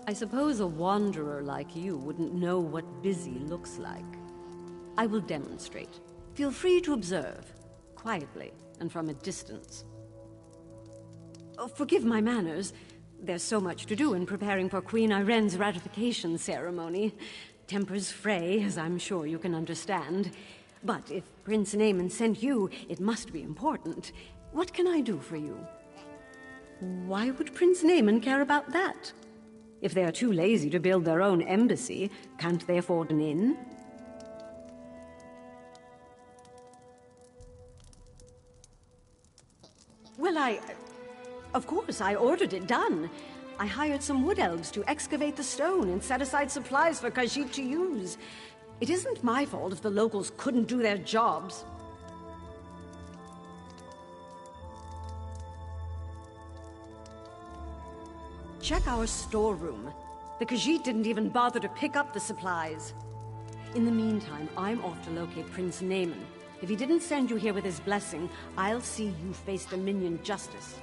I suppose a wanderer like you wouldn't know what busy looks like. I will demonstrate. Feel free to observe, quietly and from a distance. Oh, forgive my manners. There's so much to do in preparing for Queen Irene's ratification ceremony. Tempers fray, as I'm sure you can understand. But if Prince Naaman sent you, it must be important. What can I do for you? Why would Prince Naaman care about that? If they are too lazy to build their own embassy, can't they afford an inn? Well, of course, I ordered it done. I hired some wood elves to excavate the stone and set aside supplies for Khajiit to use. It isn't my fault if the locals couldn't do their jobs. Check our storeroom. The Khajiit didn't even bother to pick up the supplies. In the meantime, I'm off to locate Prince Naaman. If he didn't send you here with his blessing, I'll see you face Dominion justice.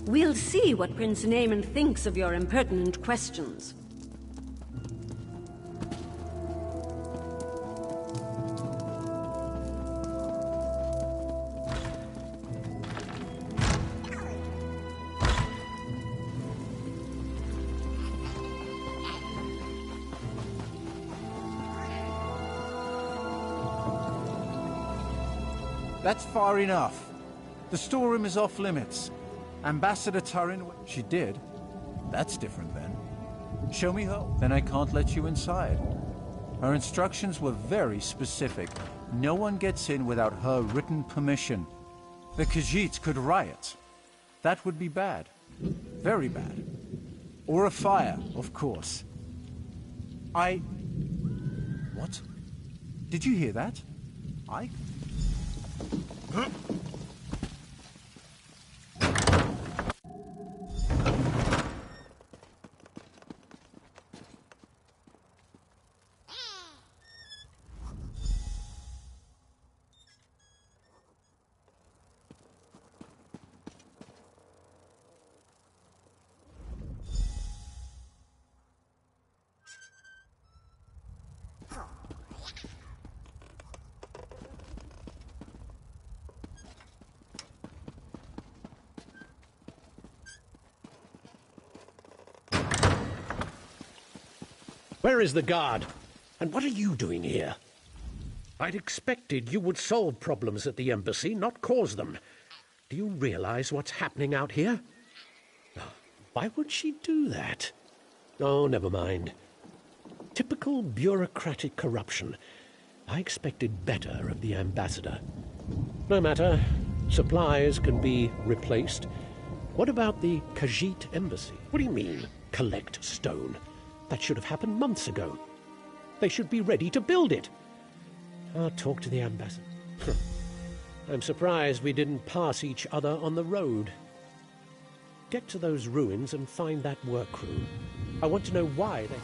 We'll see what Prince Naaman thinks of your impertinent questions. That's far enough. The storeroom is off limits. Ambassador Turin... She did? That's different then. Show me her. Then I can't let you inside. Her instructions were very specific. No one gets in without her written permission. The Khajiit could riot. That would be bad. Very bad. Or a fire, of course. What? Did you hear that? Where is the guard? And what are you doing here? I'd expected you would solve problems at the embassy, not cause them. Do you realize what's happening out here? Why would she do that? Oh, never mind. Typical bureaucratic corruption. I expected better of the ambassador. No matter. Supplies can be replaced. What about the Khajiit embassy? What do you mean, collect stone? That should have happened months ago. They should be ready to build it. I'll talk to the ambassador. I'm surprised we didn't pass each other on the road. Get to those ruins and find that work crew. I want to know why they...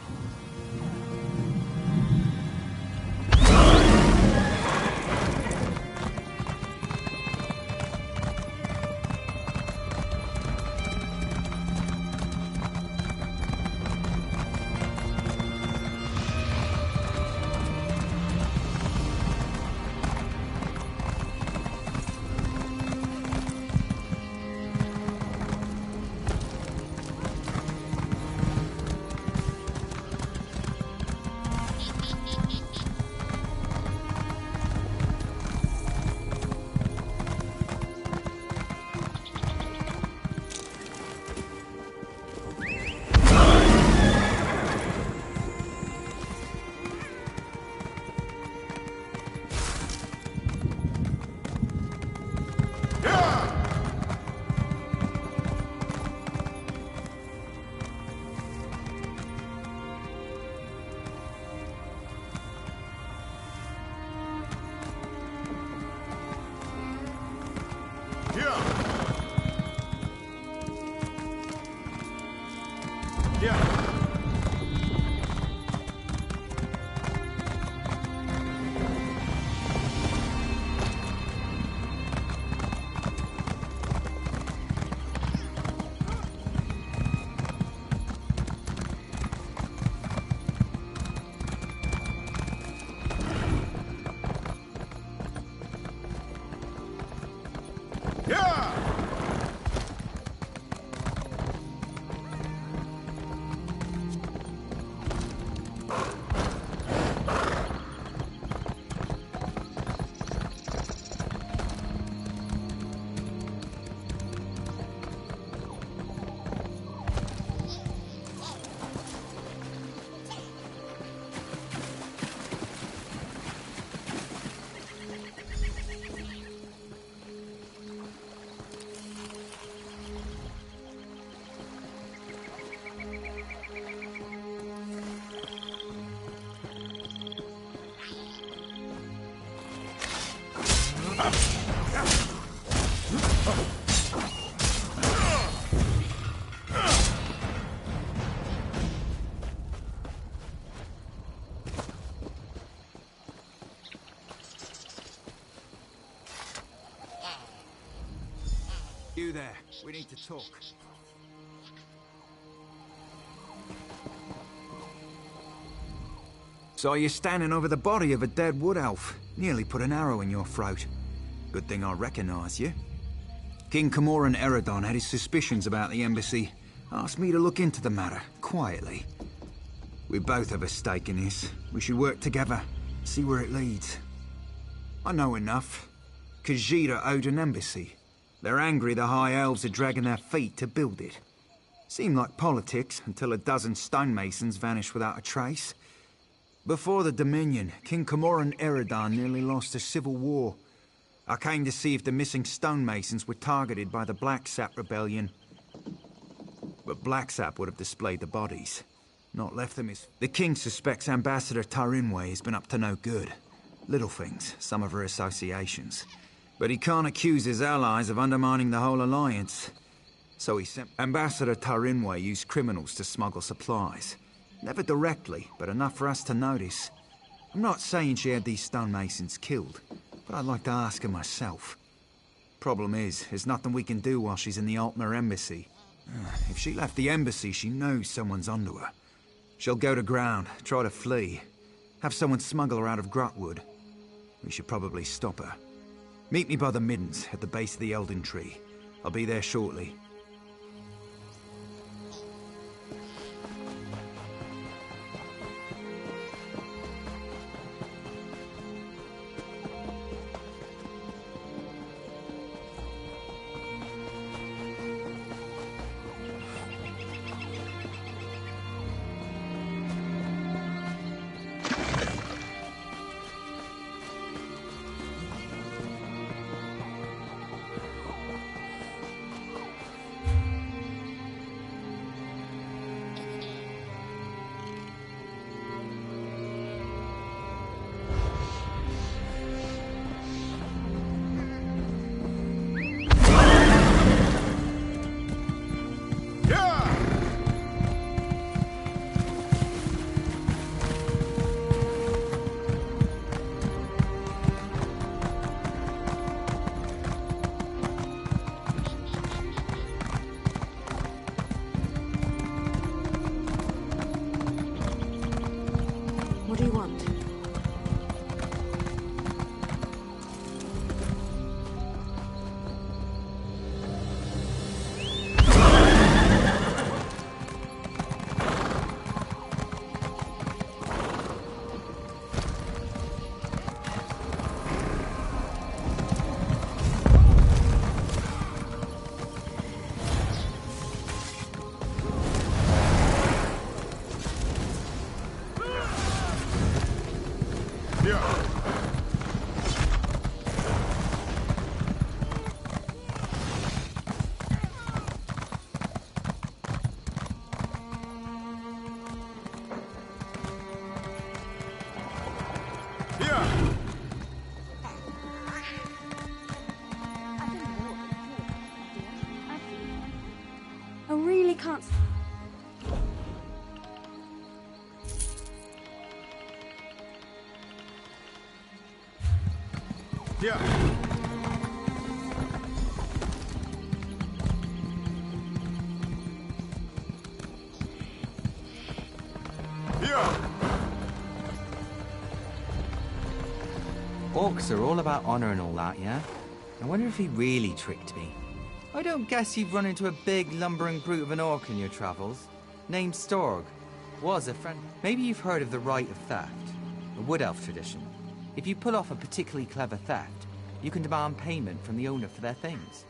You there. We need to talk. Saw you standing over the body of a dead wood elf. Nearly put an arrow in your throat. Good thing I recognize you. King Camoran Eredon had his suspicions about the embassy. Asked me to look into the matter, quietly. We both have a stake in this. We should work together, see where it leads. I know enough. Khajiit owed an embassy. They're angry the High Elves are dragging their feet to build it. Seemed like politics until a dozen stonemasons vanished without a trace. Before the Dominion, King Camoran Eredon nearly lost a civil war. I came to see if the missing stonemasons were targeted by the Blacksap Rebellion. But Blacksap would have displayed the bodies, not left them as... The king suspects Ambassador Tarinwe has been up to no good. Little things, some of her associations. But he can't accuse his allies of undermining the whole alliance. So he sent... Ambassador Tarinwe used criminals to smuggle supplies. Never directly, but enough for us to notice. I'm not saying she had these stonemasons killed, but I'd like to ask her myself. Problem is, there's nothing we can do while she's in the Altmer embassy. If she left the embassy, she knows someone's onto her. She'll go to ground, try to flee. Have someone smuggle her out of Grotwood. We should probably stop her. Meet me by the Middens, at the base of the Elden Tree. I'll be there shortly. What do you want? I really can't... Orcs are all about honor and all that, yeah? I wonder if he really tricked me. I don't guess you've run into a big, lumbering brute of an orc in your travels. Named Storg. Was a friend. Maybe you've heard of the rite of theft. A wood elf tradition. If you pull off a particularly clever theft, you can demand payment from the owner for their things.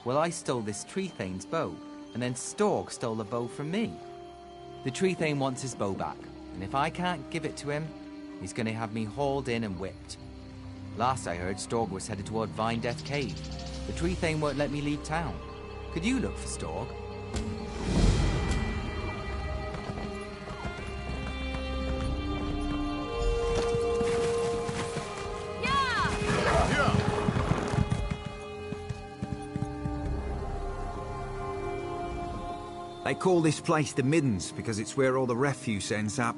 Well, I stole this tree thane's bow, and then Storg stole the bow from me. The tree thane wants his bow back, and if I can't give it to him, he's gonna have me hauled in and whipped. Last I heard, Storg was headed toward Vine Death Cave. The tree thane won't let me leave town. Could you look for Storg? They call this place the Middens because it's where all the refuse ends up.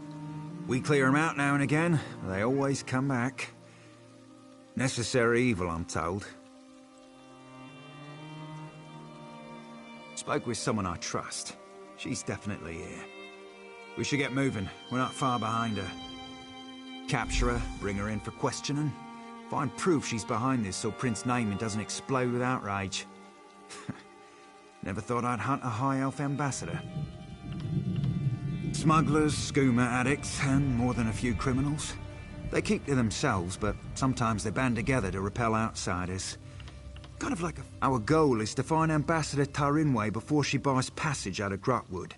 We clear them out now and again, but they always come back. Necessary evil, I'm told. Spoke with someone I trust. She's definitely here. We should get moving. We're not far behind her. Capture her, bring her in for questioning. Find proof she's behind this so Prince Naaman doesn't explode with outrage. Never thought I'd hunt a High Elf ambassador. Smugglers, skooma addicts, and more than a few criminals. They keep to themselves, but sometimes they band together to repel outsiders. Kind of like our goal is to find Ambassador Tarinway before she buys passage out of Grotwood.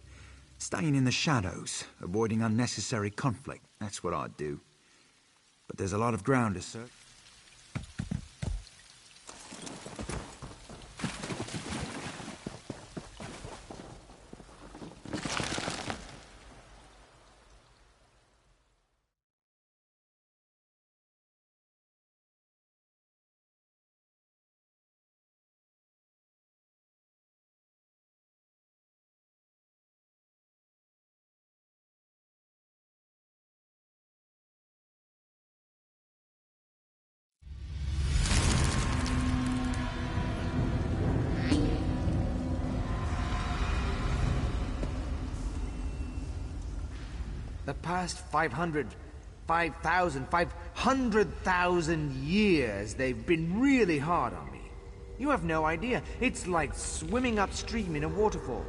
Staying in the shadows, avoiding unnecessary conflict. That's what I'd do. But there's a lot of ground to search. The past 500,000 years, they've been really hard on me. You have no idea. It's like swimming upstream in a waterfall.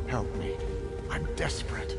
Help me. I'm desperate.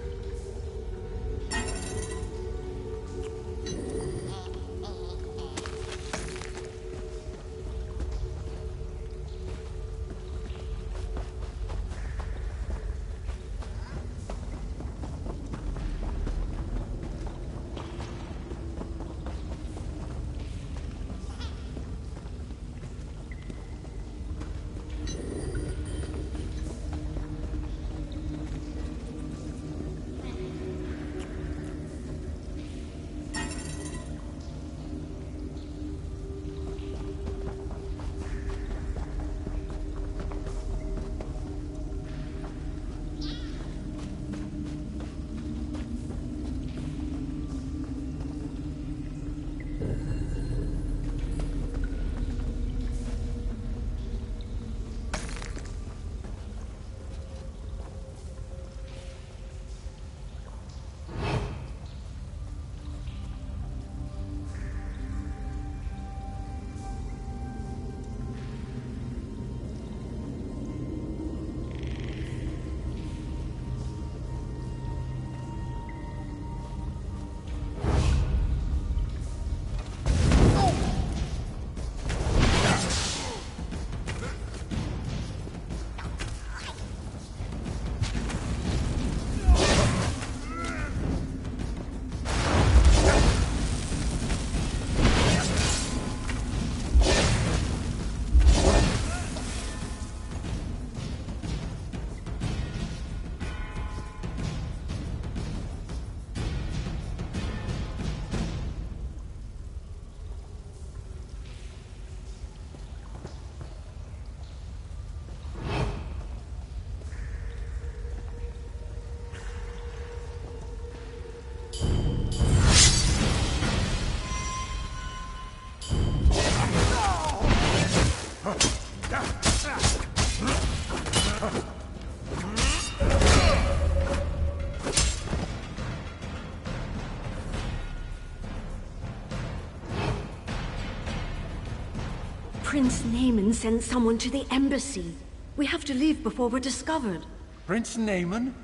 Prince Naaman sent someone to the embassy. We have to leave before we're discovered. Prince Naaman?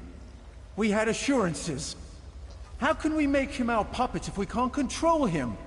We had assurances. How can we make him our puppet if we can't control him?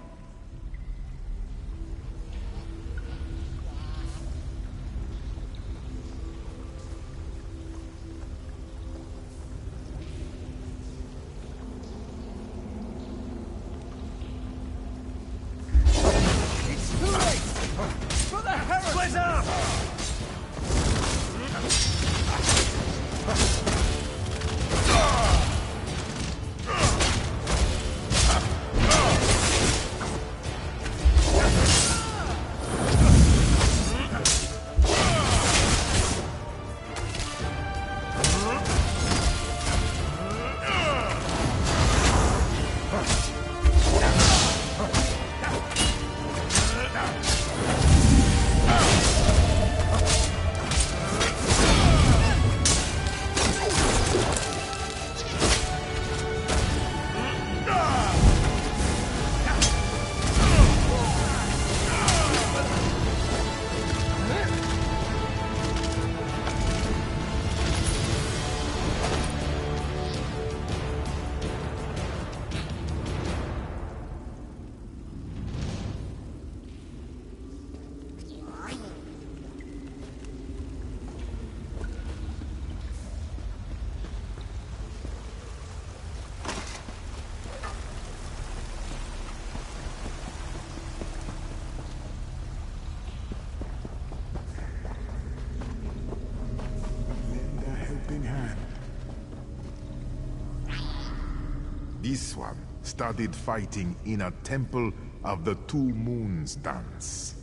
This one started fighting in a temple of the Two Moons dance.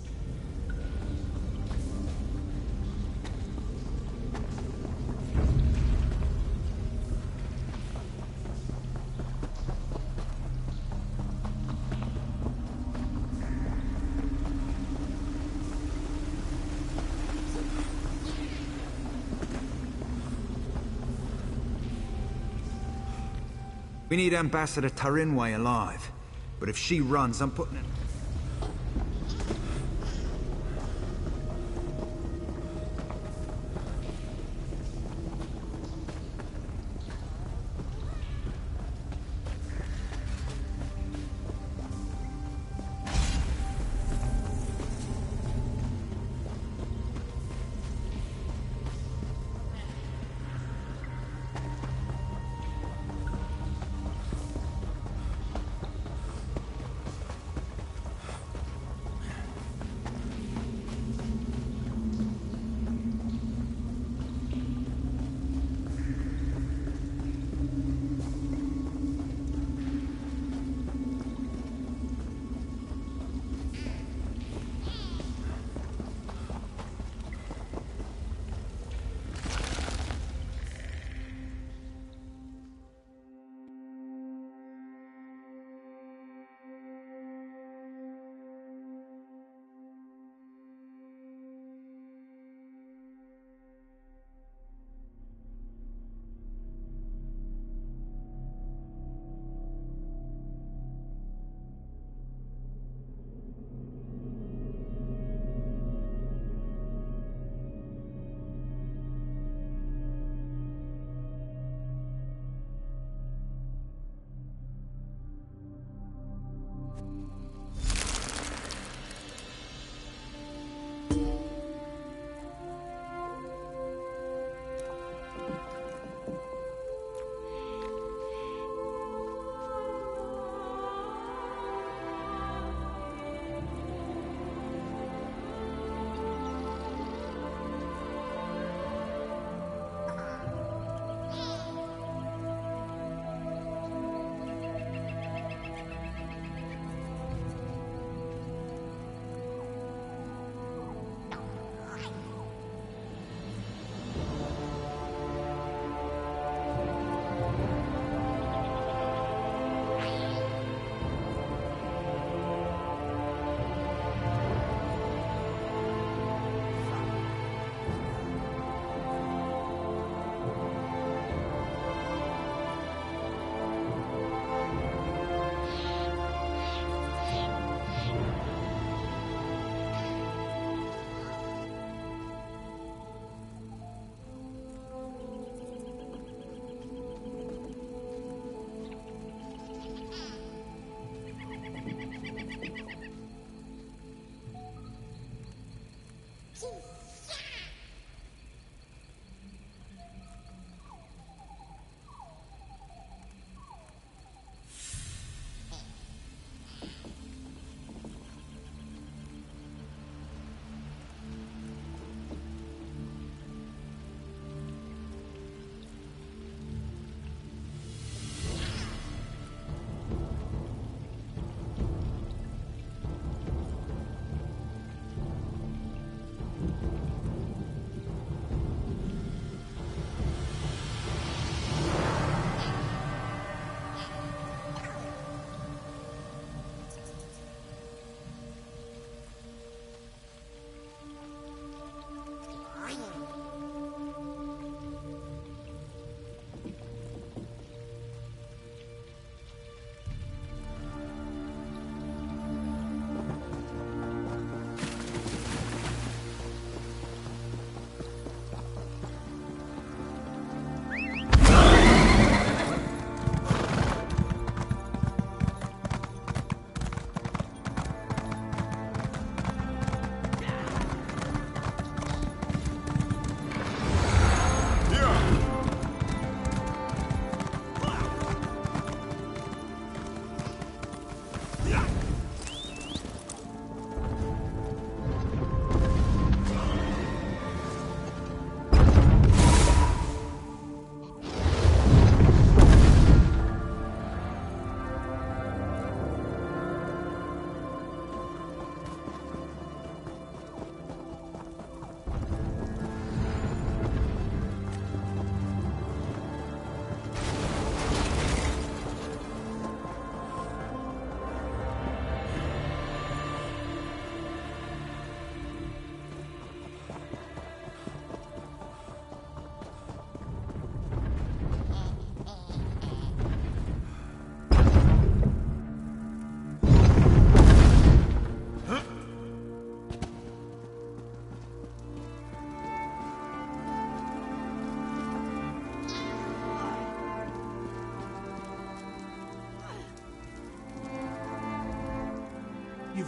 We need Ambassador Tarinway alive. But if she runs, I'm putting it...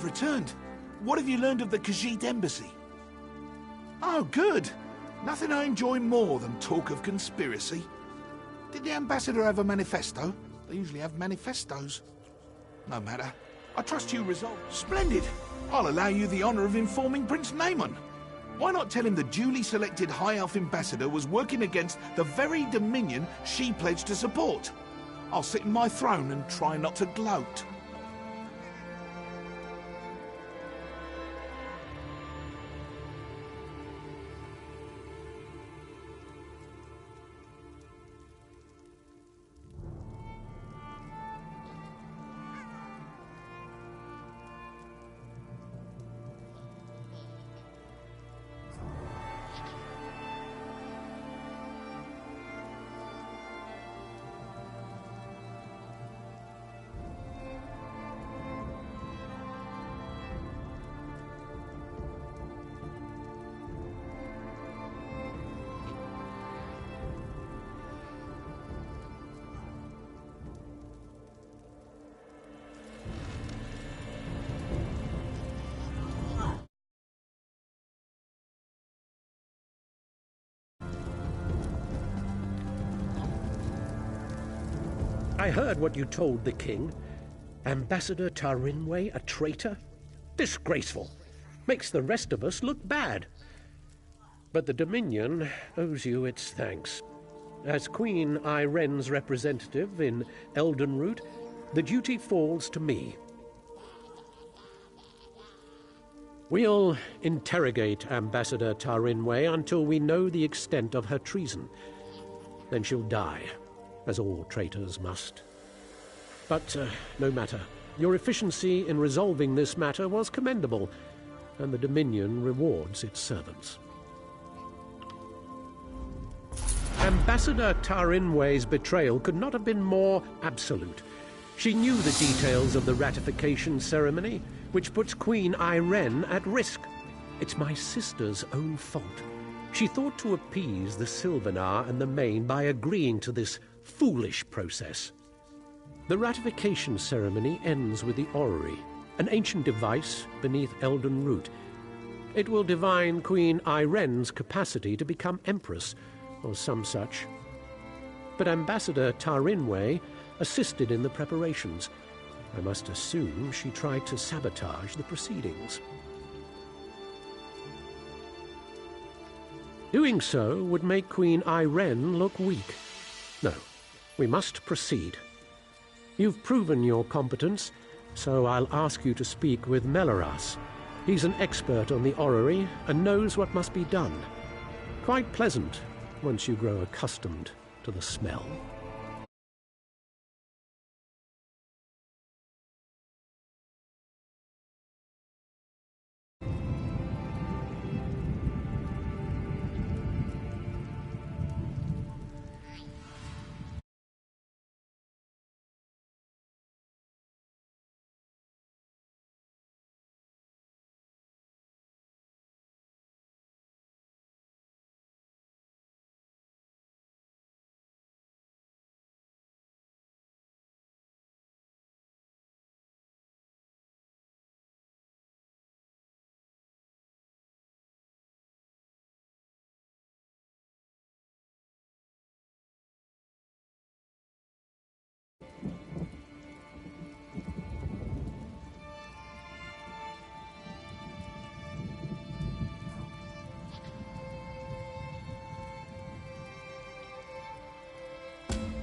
you've returned. What have you learned of the Khajiit embassy? Oh, good. Nothing I enjoy more than talk of conspiracy. Did the ambassador have a manifesto? They usually have manifestos. No matter. I trust you resolve. Splendid. I'll allow you the honor of informing Prince Naaman. Why not tell him the duly selected High Elf ambassador was working against the very dominion she pledged to support? I'll sit in my throne and try not to gloat. I heard what you told the king. Ambassador Tarinway a traitor? Disgraceful. Makes the rest of us look bad. But the Dominion owes you its thanks. As Queen Iren's representative in Eldenroot, the duty falls to me. We'll interrogate Ambassador Tarinway until we know the extent of her treason. Then she'll die, as all traitors must. But no matter. Your efficiency in resolving this matter was commendable, and the Dominion rewards its servants. Ambassador Tarinway's betrayal could not have been more absolute. She knew the details of the ratification ceremony, which puts Queen Iren at risk. It's my sister's own fault. She thought to appease the Sylvanar and the Main by agreeing to this foolish process. The ratification ceremony ends with the orrery, an ancient device beneath Eldenroot. It will divine Queen Iren's capacity to become Empress, or some such. But Ambassador Tarinway assisted in the preparations. I must assume she tried to sabotage the proceedings. Doing so would make Queen Iren look weak. No, we must proceed. You've proven your competence, so I'll ask you to speak with Melaras. He's an expert on the orrery and knows what must be done. Quite pleasant once you grow accustomed to the smell.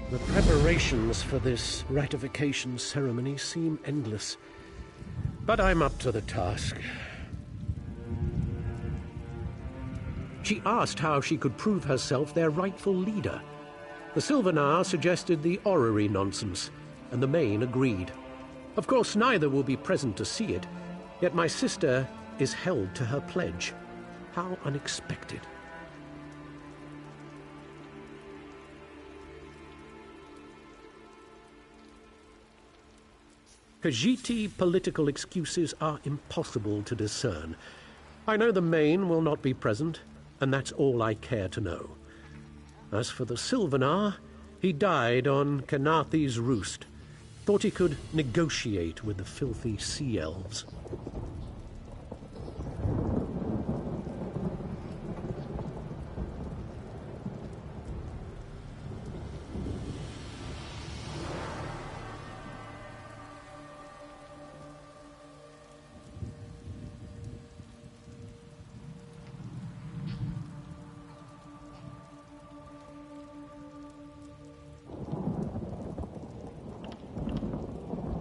The preparations for this ratification ceremony seem endless, but I'm up to the task. She asked how she could prove herself their rightful leader. The Sylvanar suggested the orrery nonsense, and the Main agreed. Of course, neither will be present to see it, yet my sister is held to her pledge. How unexpected. Khajiiti political excuses are impossible to discern. I know the Main will not be present, and that's all I care to know. As for the Sylvanar, he died on Kenathi's roost. Thought he could negotiate with the filthy sea elves.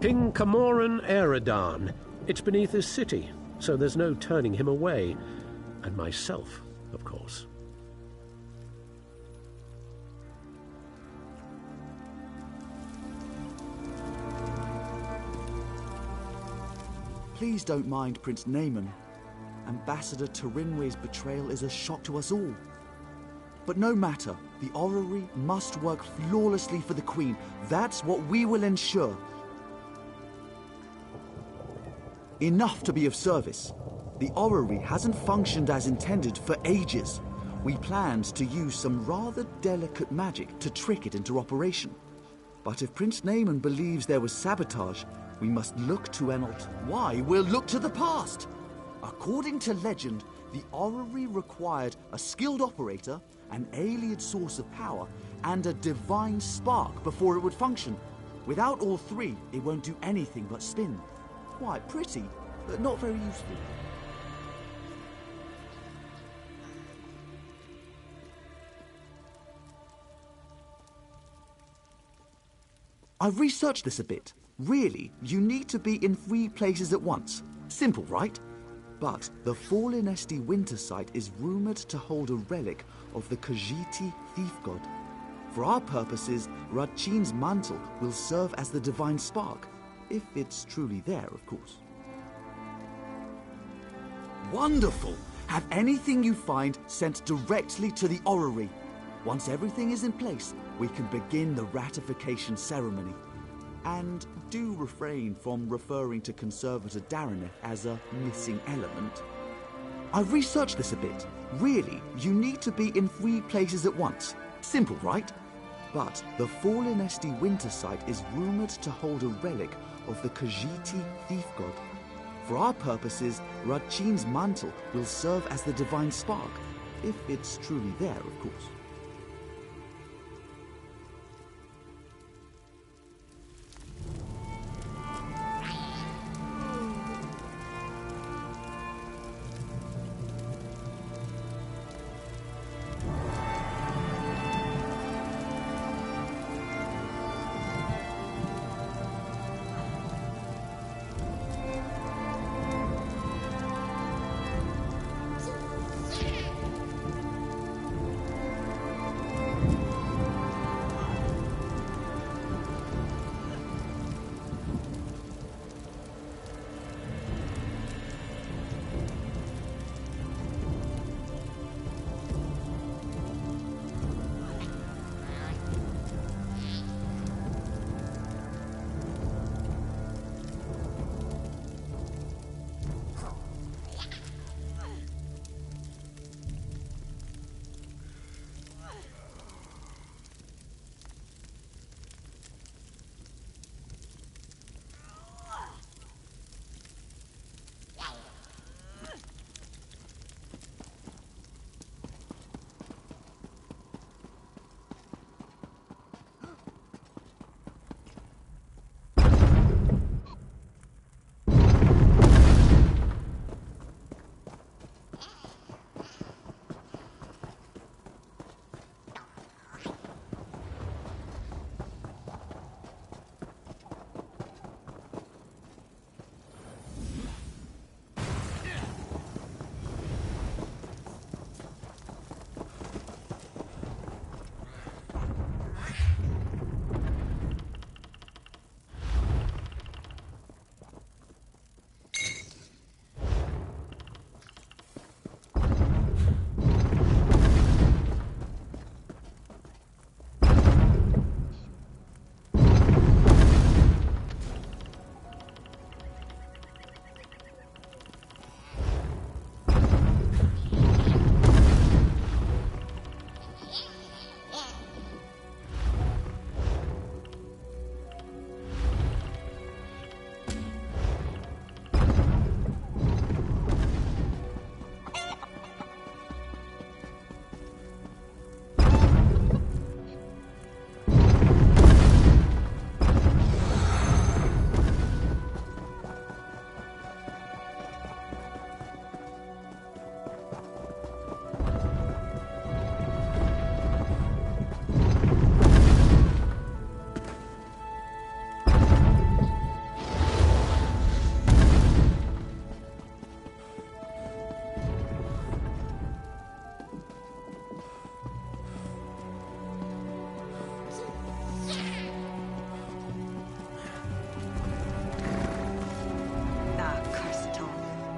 King Camoran Eridan. It's beneath his city, so there's no turning him away. And myself, of course. Please don't mind Prince Naaman. Ambassador Turinwe's betrayal is a shock to us all. But no matter, the orrery must work flawlessly for the Queen. That's what we will ensure. Enough to be of service. The orrery hasn't functioned as intended for ages. We planned to use some rather delicate magic to trick it into operation. But if Prince Naaman believes there was sabotage, we must look to why? We'll look to the past. According to legend, the orrery required a skilled operator, an alien source of power, and a divine spark before it would function. Without all three, it won't do anything but spin. Quite pretty, but not very useful. I've researched this a bit. Really, you need to be in 3 places at once. Simple, right? But the fallen Esti winter site is rumored to hold a relic of the Khajiiti thief god. For our purposes, Radchin's mantle will serve as the divine spark. If it's truly there, of course. Wonderful! Have anything you find sent directly to the orrery. Once everything is in place, we can begin the ratification ceremony. And do refrain from referring to Conservator Daraneth as a missing element. I've researched this a bit. Really, you need to be in 3 places at once. Simple, right? But the fallen Esti winter site is rumored to hold a relic of the Khajiiti thief god. For our purposes, Radchin's mantle will serve as the divine spark, if it's truly there, of course.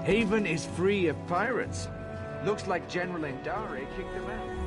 Haven is free of pirates. Looks like General Endare kicked them out.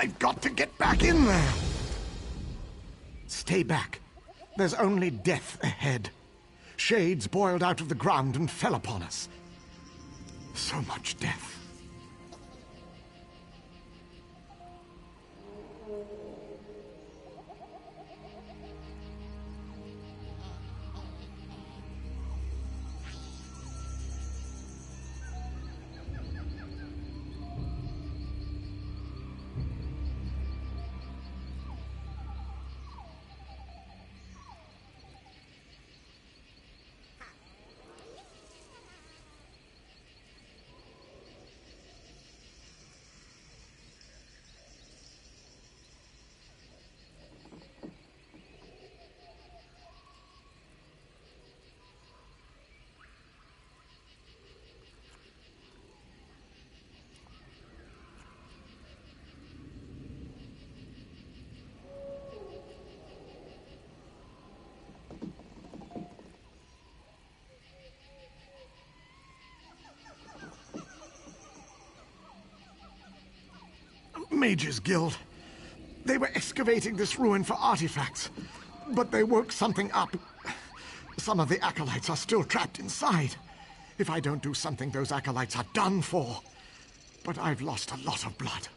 I've got to get back in there. Stay back. There's only death ahead. Shades boiled out of the ground and fell upon us. So much death. Mages Guild. They were excavating this ruin for artifacts, but they woke something up. Some of the acolytes are still trapped inside. If I don't do something, those acolytes are done for. But I've lost a lot of blood.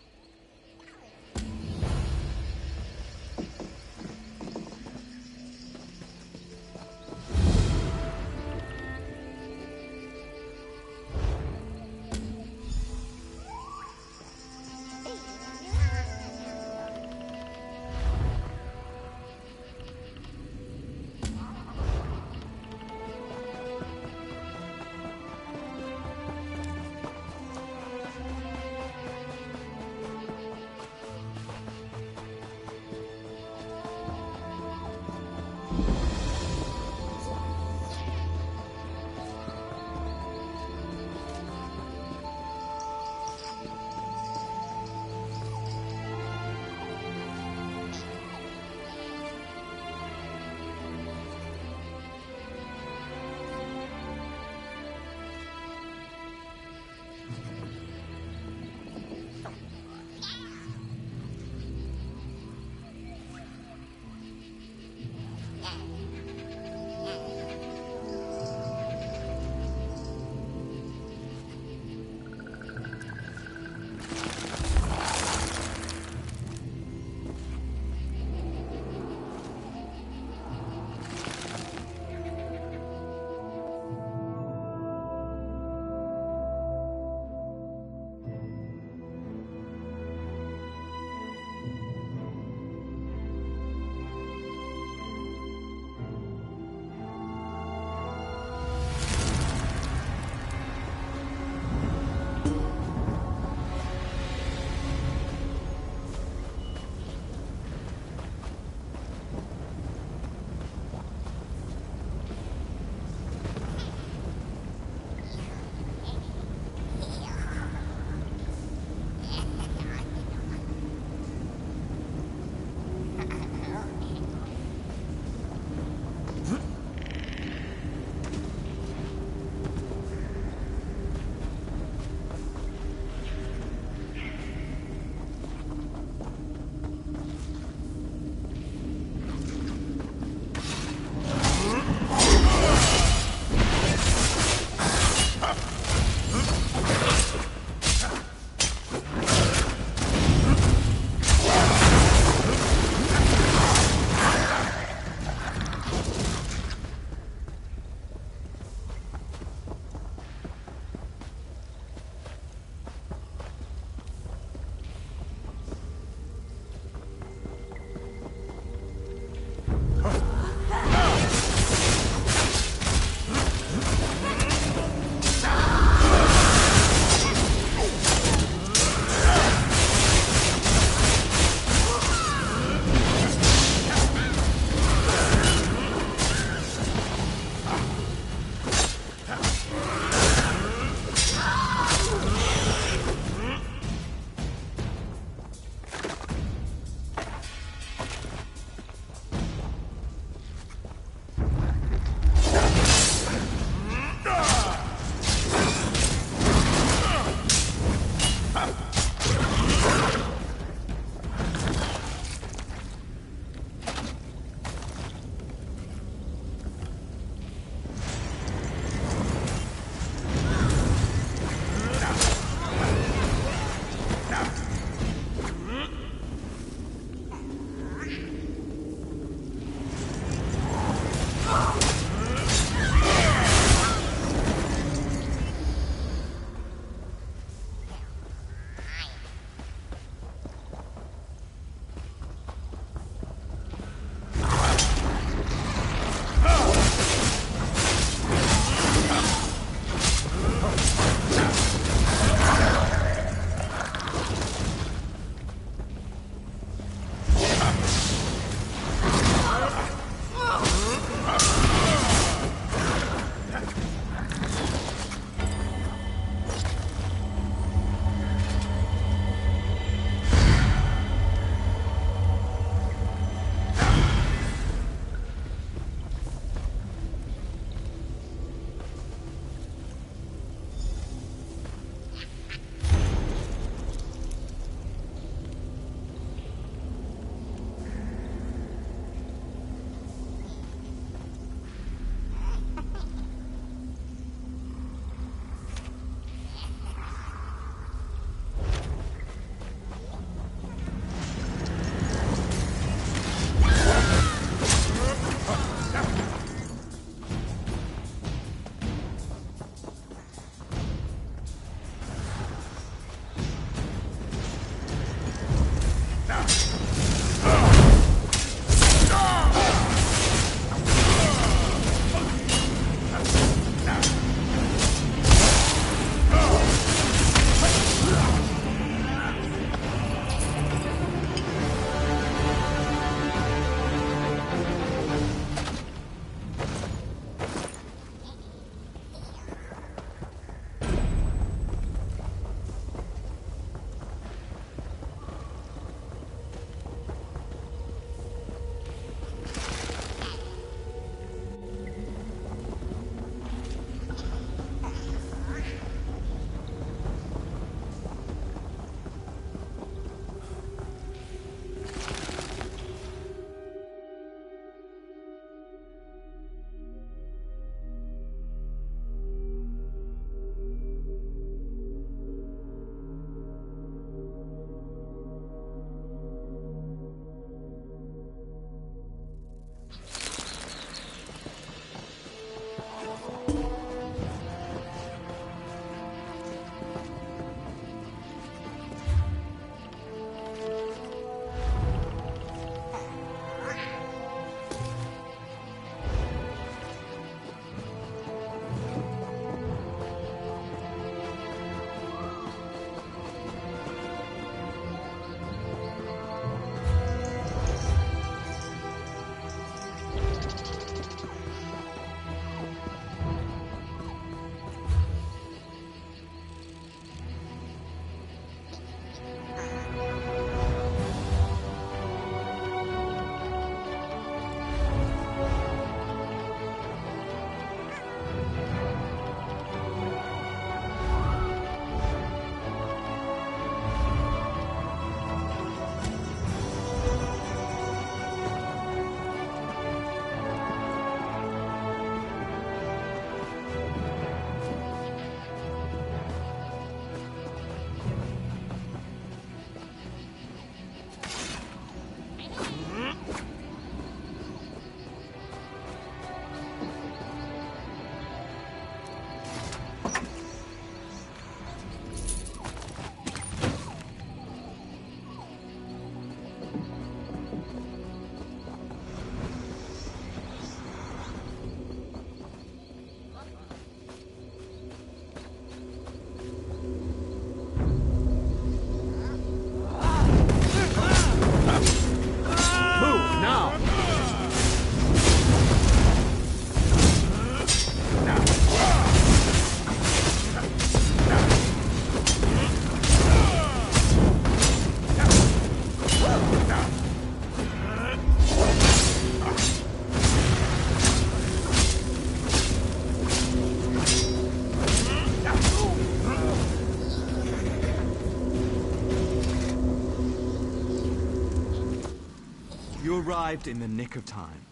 You arrived in the nick of time.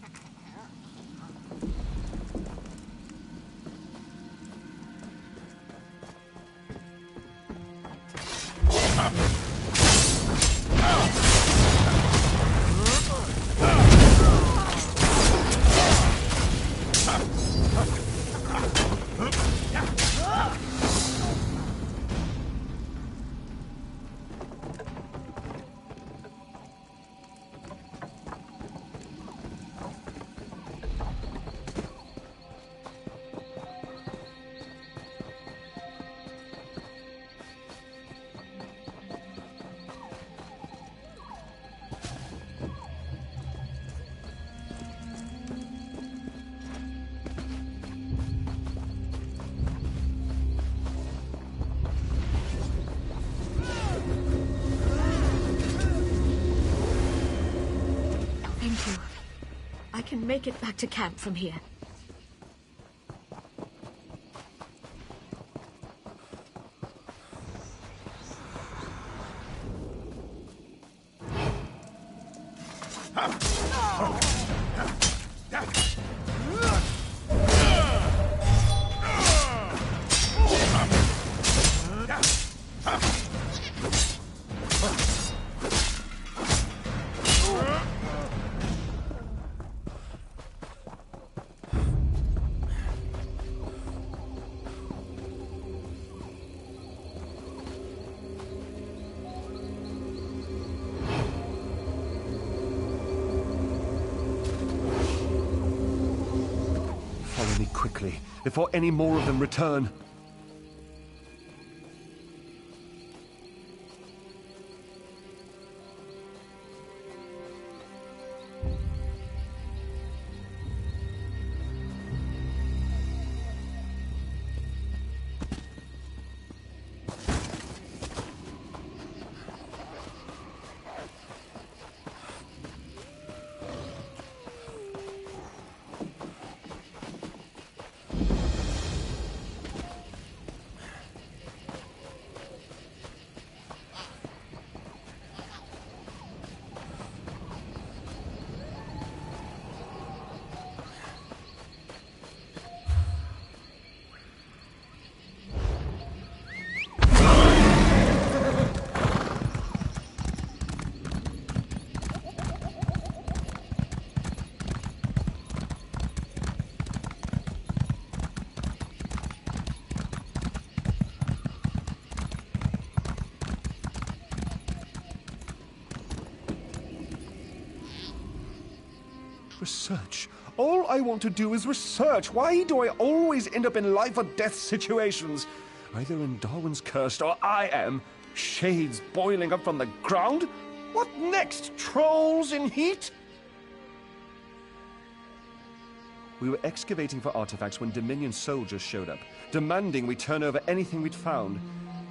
Thank you. I can make it back to camp from here. Follow me quickly, before any more of them return. Research. All I want to do is research. Why do I always end up in life or death situations? Either in Darwin's cursed or I am. Shades boiling up from the ground? What next? Trolls in heat? We were excavating for artifacts when Dominion soldiers showed up, demanding we turn over anything we'd found.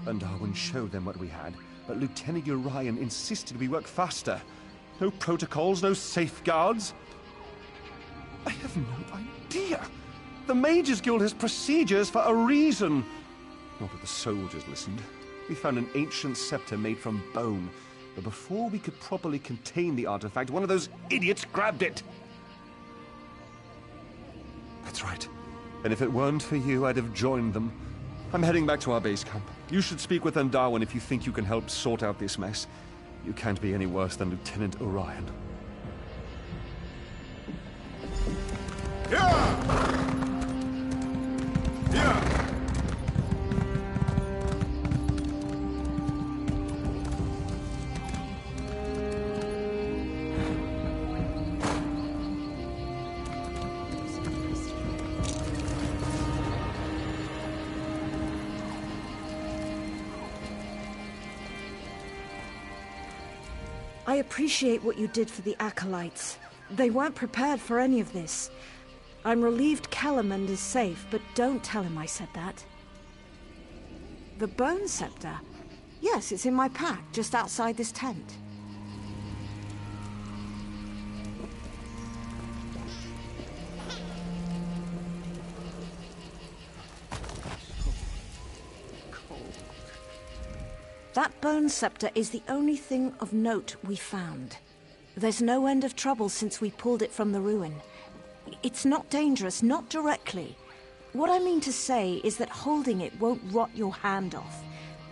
And Darwin showed them what we had, but Lieutenant Urian insisted we work faster. No protocols, no safeguards. I have no idea. The Mages Guild has procedures for a reason. Not that the soldiers listened. We found an ancient scepter made from bone, but before we could properly contain the artifact, one of those idiots grabbed it. That's right. And if it weren't for you, I'd have joined them. I'm heading back to our base camp. You should speak with Darwin if you think you can help sort out this mess. You can't be any worse than Lieutenant Urian. I appreciate what you did for the Acolytes. They weren't prepared for any of this. I'm relieved Kellermond is safe, but don't tell him I said that. The Bone Scepter? Yes, it's in my pack, just outside this tent. That Bone Scepter is the only thing of note we found. There's no end of trouble since we pulled it from the ruin. It's not dangerous, not directly. What I mean to say is that holding it won't rot your hand off.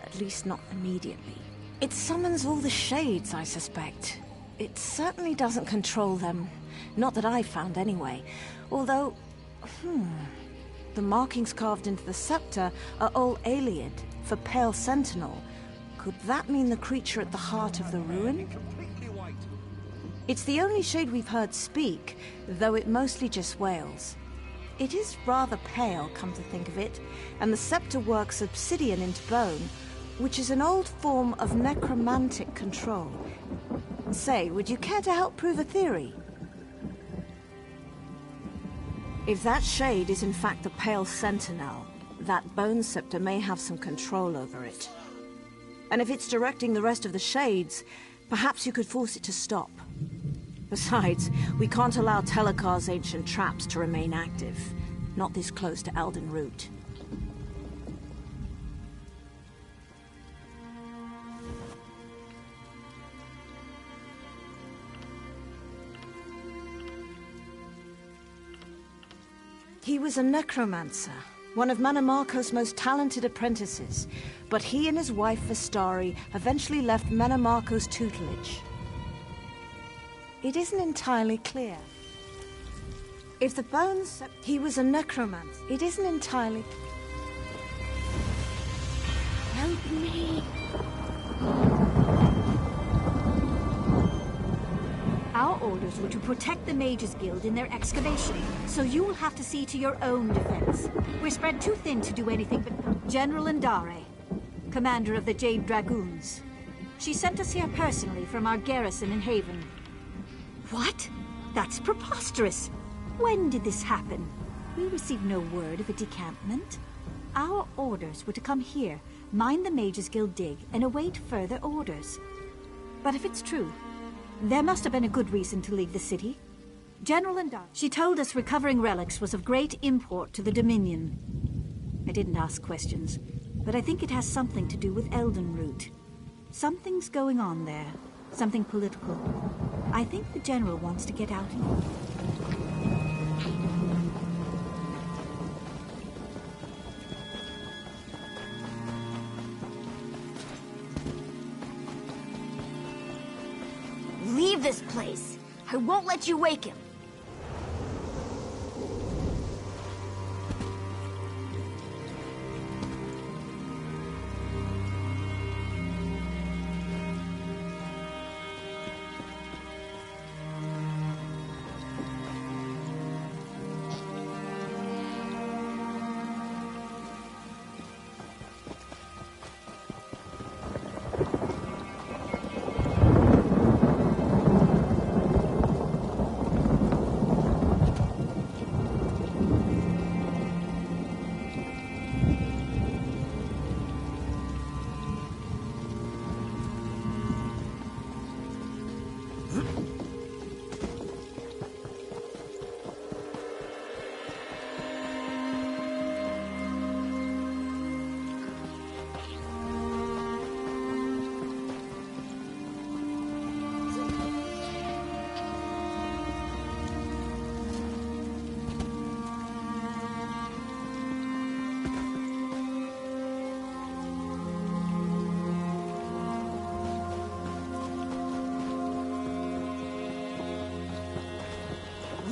At least not immediately. It summons all the shades, I suspect. It certainly doesn't control them. Not that I've found anyway. Although, the markings carved into the scepter are all Aliad, for Pale Sentinel. Could that mean the creature at the heart of the ruin? It's the only shade we've heard speak, though it mostly just wails. It is rather pale, come to think of it, and the scepter works obsidian into bone, which is an old form of necromantic control. Say, would you care to help prove a theory? If that shade is in fact the Pale Sentinel, that bone scepter may have some control over it. And if it's directing the rest of the shades, perhaps you could force it to stop. Besides, we can't allow Telekar's ancient traps to remain active. Not this close to Elden Root. He was a necromancer, one of Menamarco's most talented apprentices, but he and his wife Vestari eventually left Menamarco's tutelage. It isn't entirely clear. If the bones... He was a necromancer. It isn't entirely... Help me! Our orders were to protect the Mages Guild in their excavation, so you will have to see to your own defense. We're spread too thin to do anything but... General Indare, commander of the Jade Dragoons. She sent us here personally from our garrison in Haven. What? That's preposterous! When did this happen? We received no word of a decampment. Our orders were to come here, mine the Mages Guild dig, and await further orders. But if it's true, there must have been a good reason to leave the city. General Indare. She told us recovering relics was of great import to the Dominion. I didn't ask questions, but I think it has something to do with Elden Root. Something's going on there. Something political. I think the General wants to get out of here. Leave this place. I won't let you wake him.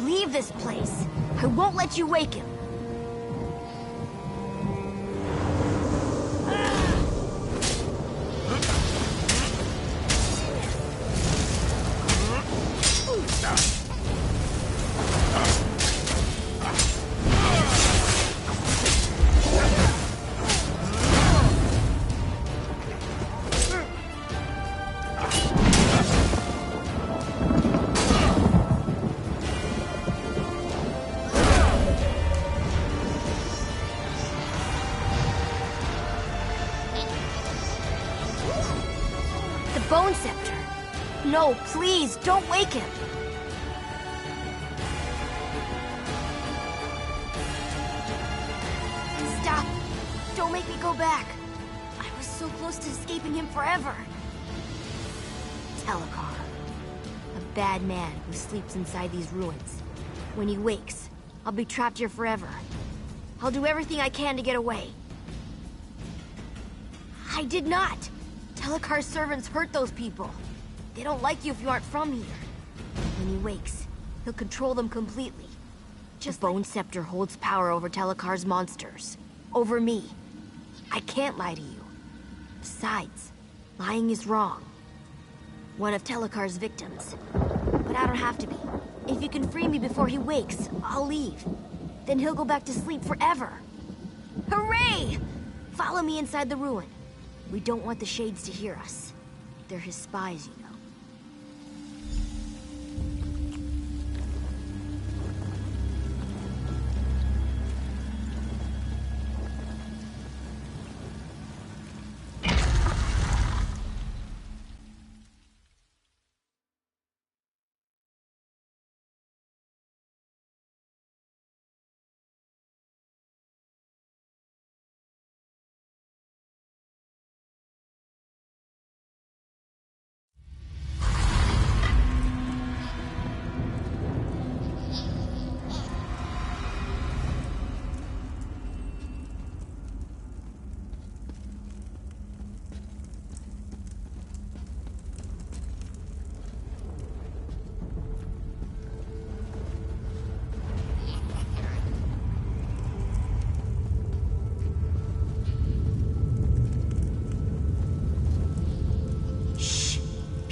Leave this place. I won't let you wake him. Bone Scepter. No, please, don't wake him. Stop. Don't make me go back. I was so close to escaping him forever. Telekar. A bad man who sleeps inside these ruins. When he wakes, I'll be trapped here forever. I'll do everything I can to get away. I did not! Telekar's servants hurt those people. They don't like you if you aren't from here. When he wakes, he'll control them completely. Just the Bone Scepter holds power over Telekar's monsters. Over me. I can't lie to you. Besides, lying is wrong. One of Telekar's victims. But I don't have to be. If you can free me before he wakes, I'll leave. Then he'll go back to sleep forever. Hooray! Follow me inside the ruin. We don't want the Shades to hear us. They're his spies, you know.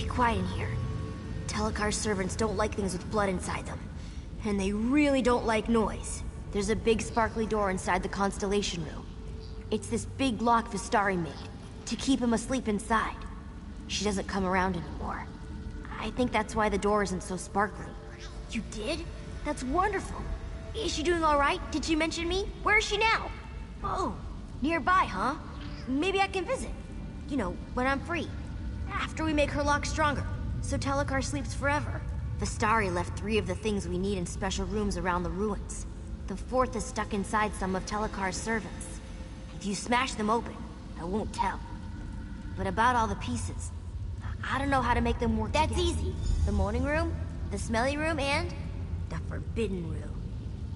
Quiet in here. Telekar's servants don't like things with blood inside them. And they really don't like noise. There's a big sparkly door inside the Constellation Room. It's this big lock Vistari made, to keep him asleep inside. She doesn't come around anymore. I think that's why the door isn't so sparkly. You did? That's wonderful. Is she doing alright? Did she mention me? Where is she now? Oh, nearby, huh? Maybe I can visit. You know, when I'm free. After we make her lock stronger, so Telekar sleeps forever. Vistari left 3 of the things we need in special rooms around the ruins. The 4th is stuck inside some of Telekar's servants. If you smash them open, I won't tell. But about all the pieces, I don't know how to make them work together. That's easy. The morning room, the smelly room, and the forbidden room.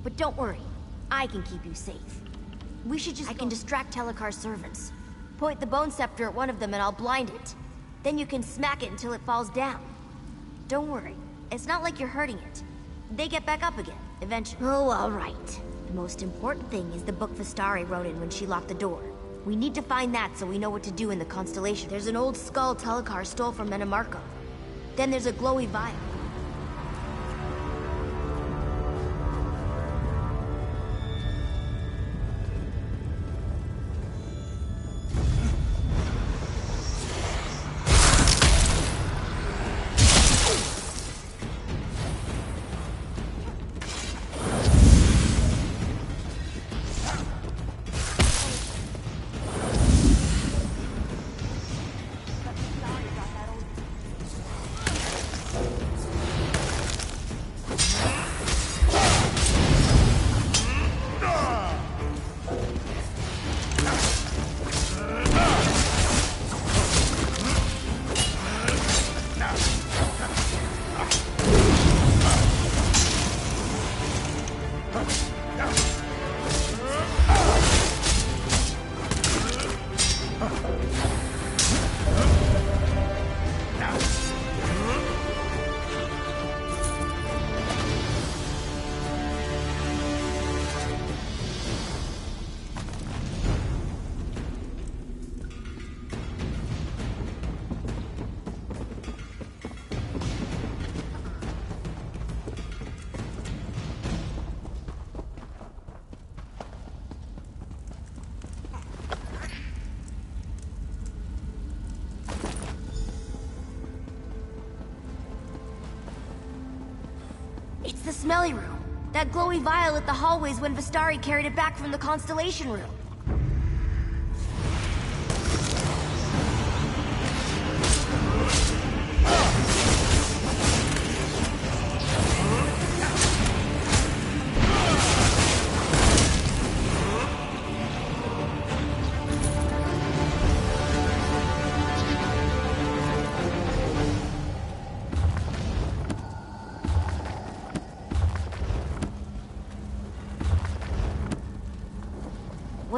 But don't worry, I can keep you safe. We should just I can distract Telekar's servants. Point the Bone Scepter at one of them and I'll blind it. Then you can smack it until it falls down. Don't worry, it's not like you're hurting it. They get back up again, eventually. Oh, all right. The most important thing is the book Vistari wrote in when she locked the door. We need to find that so we know what to do in the Constellation. There's an old skull Telekar stole from Menamarco. Then there's a glowy vial. It's the smelly room. That glowy vial lit the hallways when Vistari carried it back from the Constellation Room.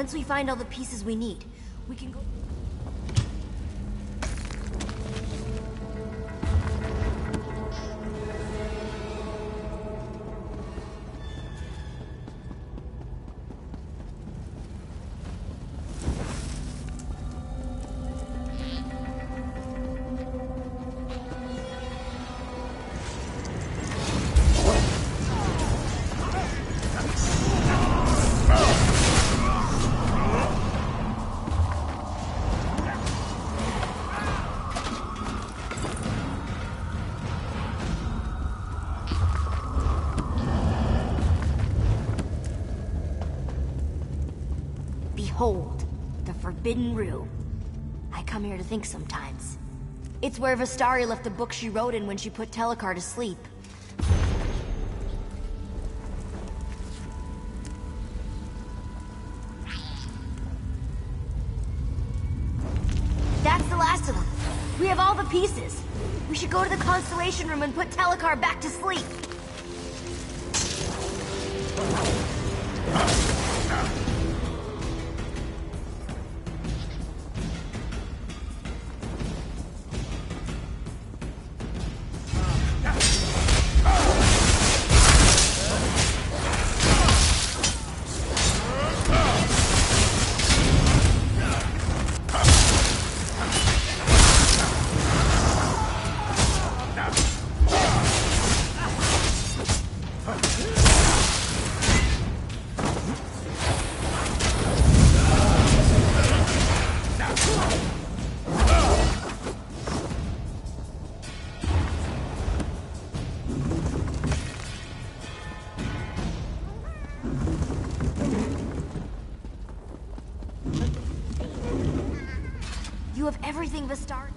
Once we find all the pieces we need, we can go... Behold, the Forbidden Room. I come here to think sometimes. It's where Vistari left the book she wrote in when she put Telekar to sleep. That's the last of them. We have all the pieces. We should go to the Constellation Room and put Telekar back to sleep. You have everything, Vistari.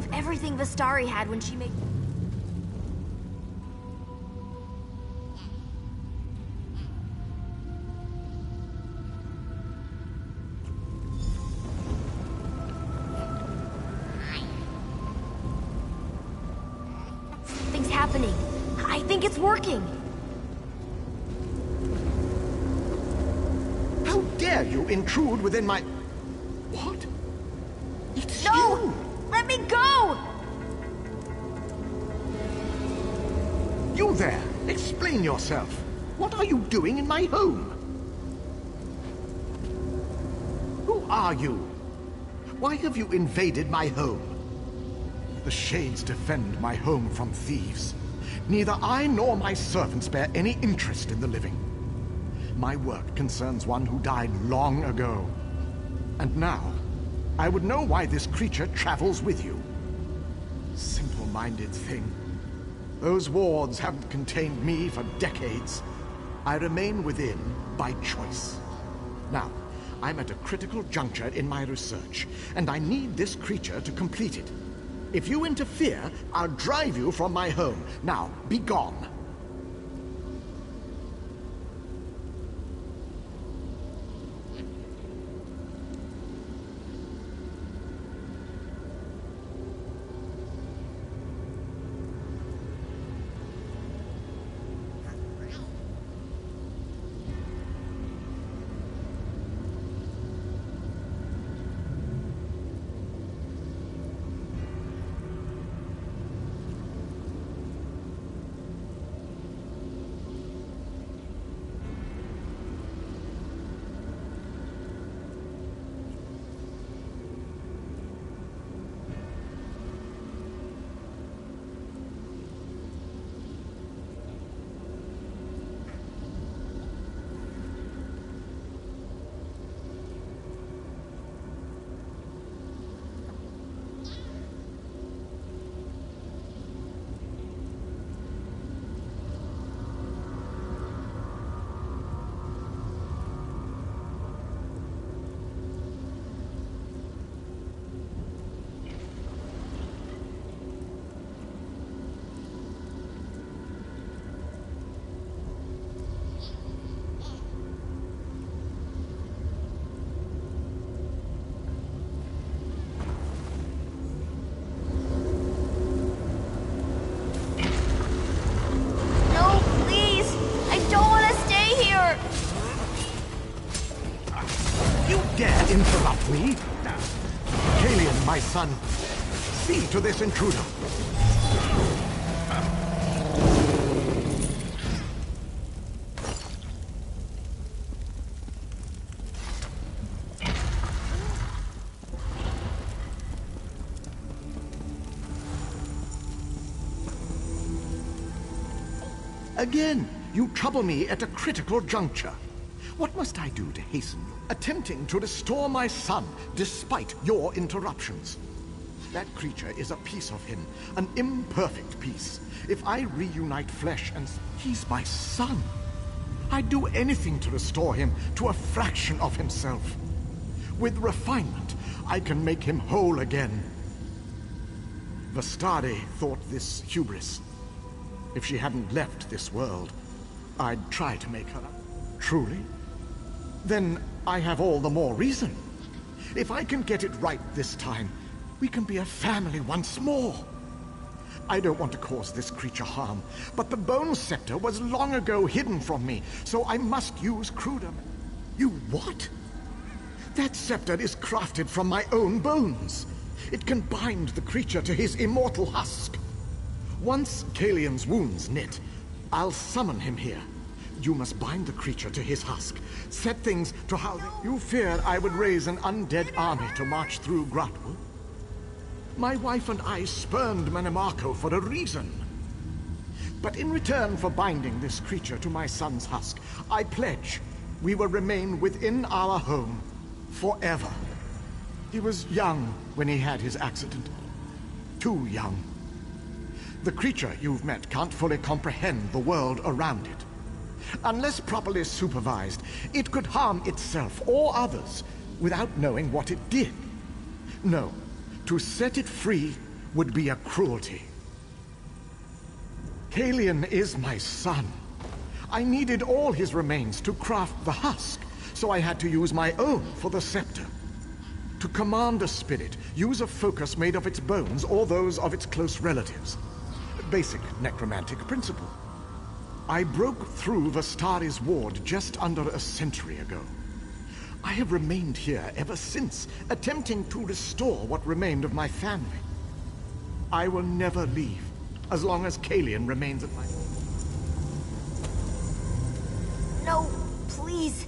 of everything Vistari had when she made... Something's happening. I think it's working. How dare you intrude within my... What? It's you! Let me go! You there! Explain yourself. What are you doing in my home? Who are you? Why have you invaded my home? The Shades defend my home from thieves. Neither I nor my servants bear any interest in the living. My work concerns one who died long ago. And now, I would know why this creature travels with you. Simple-minded thing. Those wards haven't contained me for decades. I remain within by choice. Now, I'm at a critical juncture in my research, and I need this creature to complete it. If you interfere, I'll drive you from my home. Now, be gone. Interrupt me? Kalian, my son, see to this intruder. Again, you trouble me at a critical juncture. What must I do to hasten you? Attempting to restore my son, despite your interruptions. That creature is a piece of him, an imperfect piece. If I reunite flesh and... He's my son. I'd do anything to restore him to a fraction of himself. With refinement, I can make him whole again. Vistari thought this hubris. If she hadn't left this world, I'd try to make her... Truly? Then I have all the more reason. If I can get it right this time, we can be a family once more. I don't want to cause this creature harm, but the Bone Scepter was long ago hidden from me, so I must use cruder... You what? That scepter is crafted from my own bones. It can bind the creature to his immortal husk. Once Kalian's wounds knit, I'll summon him here. You must bind the creature to his husk. Set things to how... You fear I would raise an undead army to march through Grotwood? My wife and I spurned Manimarco for a reason. But in return for binding this creature to my son's husk, I pledge we will remain within our home forever. He was young when he had his accident. Too young. The creature you've met can't fully comprehend the world around it. Unless properly supervised, it could harm itself or others without knowing what it did. No, to set it free, would be a cruelty. Kalian is my son. I needed all his remains to craft the husk, so I had to use my own for the scepter. To command a spirit, use a focus made of its bones or those of its close relatives. Basic necromantic principle. I broke through Vestari's ward just under a century ago. I have remained here ever since, attempting to restore what remained of my family. I will never leave, as long as Kalian remains at my... No, please.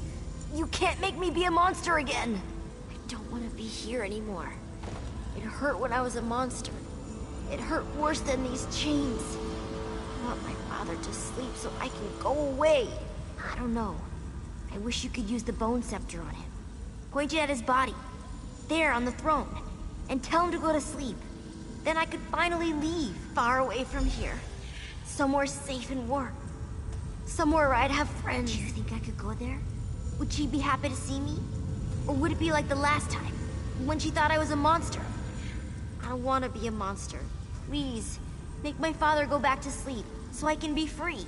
You can't make me be a monster again. I don't want to be here anymore. It hurt when I was a monster. It hurt worse than these chains. I want my father to sleep so I can go away. I don't know. I wish you could use the bone scepter on him. Point it at his body. There on the throne. And tell him to go to sleep. Then I could finally leave, far away from here. Somewhere safe and warm. Somewhere where I'd have friends. Do you think I could go there? Would she be happy to see me? Or would it be like the last time, when she thought I was a monster? I don't want to be a monster. Please, make my father go back to sleep, so I can be free.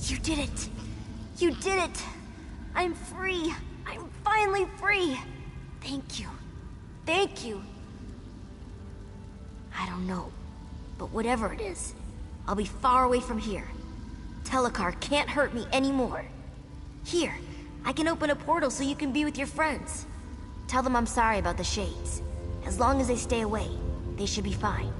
You did it! You did it! I'm free! I'm finally free! Thank you. Thank you. I don't know, but whatever it is, I'll be far away from here. Telekar can't hurt me anymore. Here, I can open a portal so you can be with your friends. Tell them I'm sorry about the shades. As long as they stay away, they should be fine.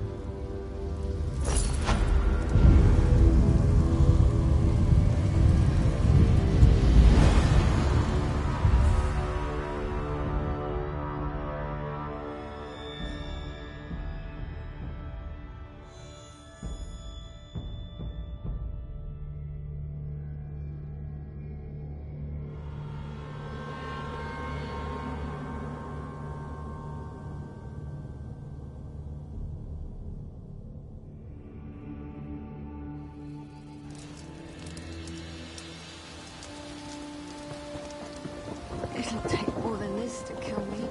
It'll take more than this to kill me.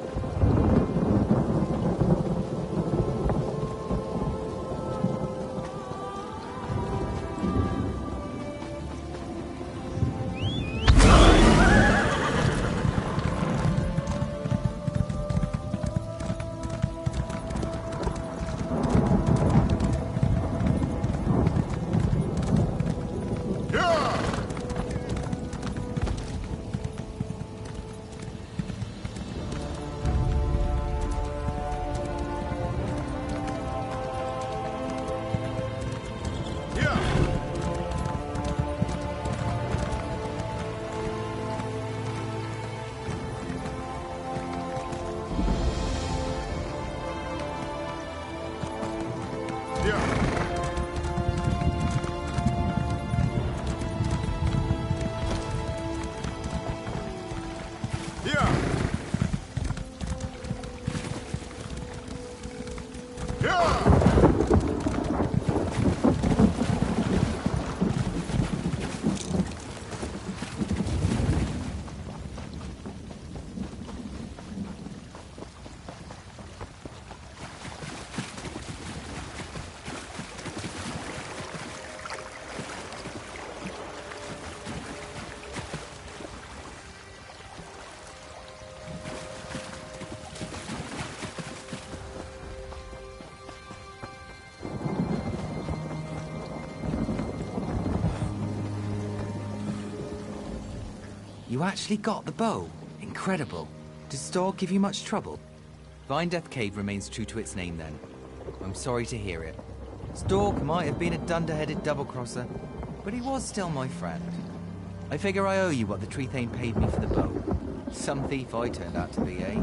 You actually got the bow. Incredible. Did Storg give you much trouble? Vine Death Cave remains true to its name then. I'm sorry to hear it. Storg might have been a dunderheaded double-crosser, but he was still my friend. I figure I owe you what the Tree Thane paid me for the bow. Some thief I turned out to be, eh?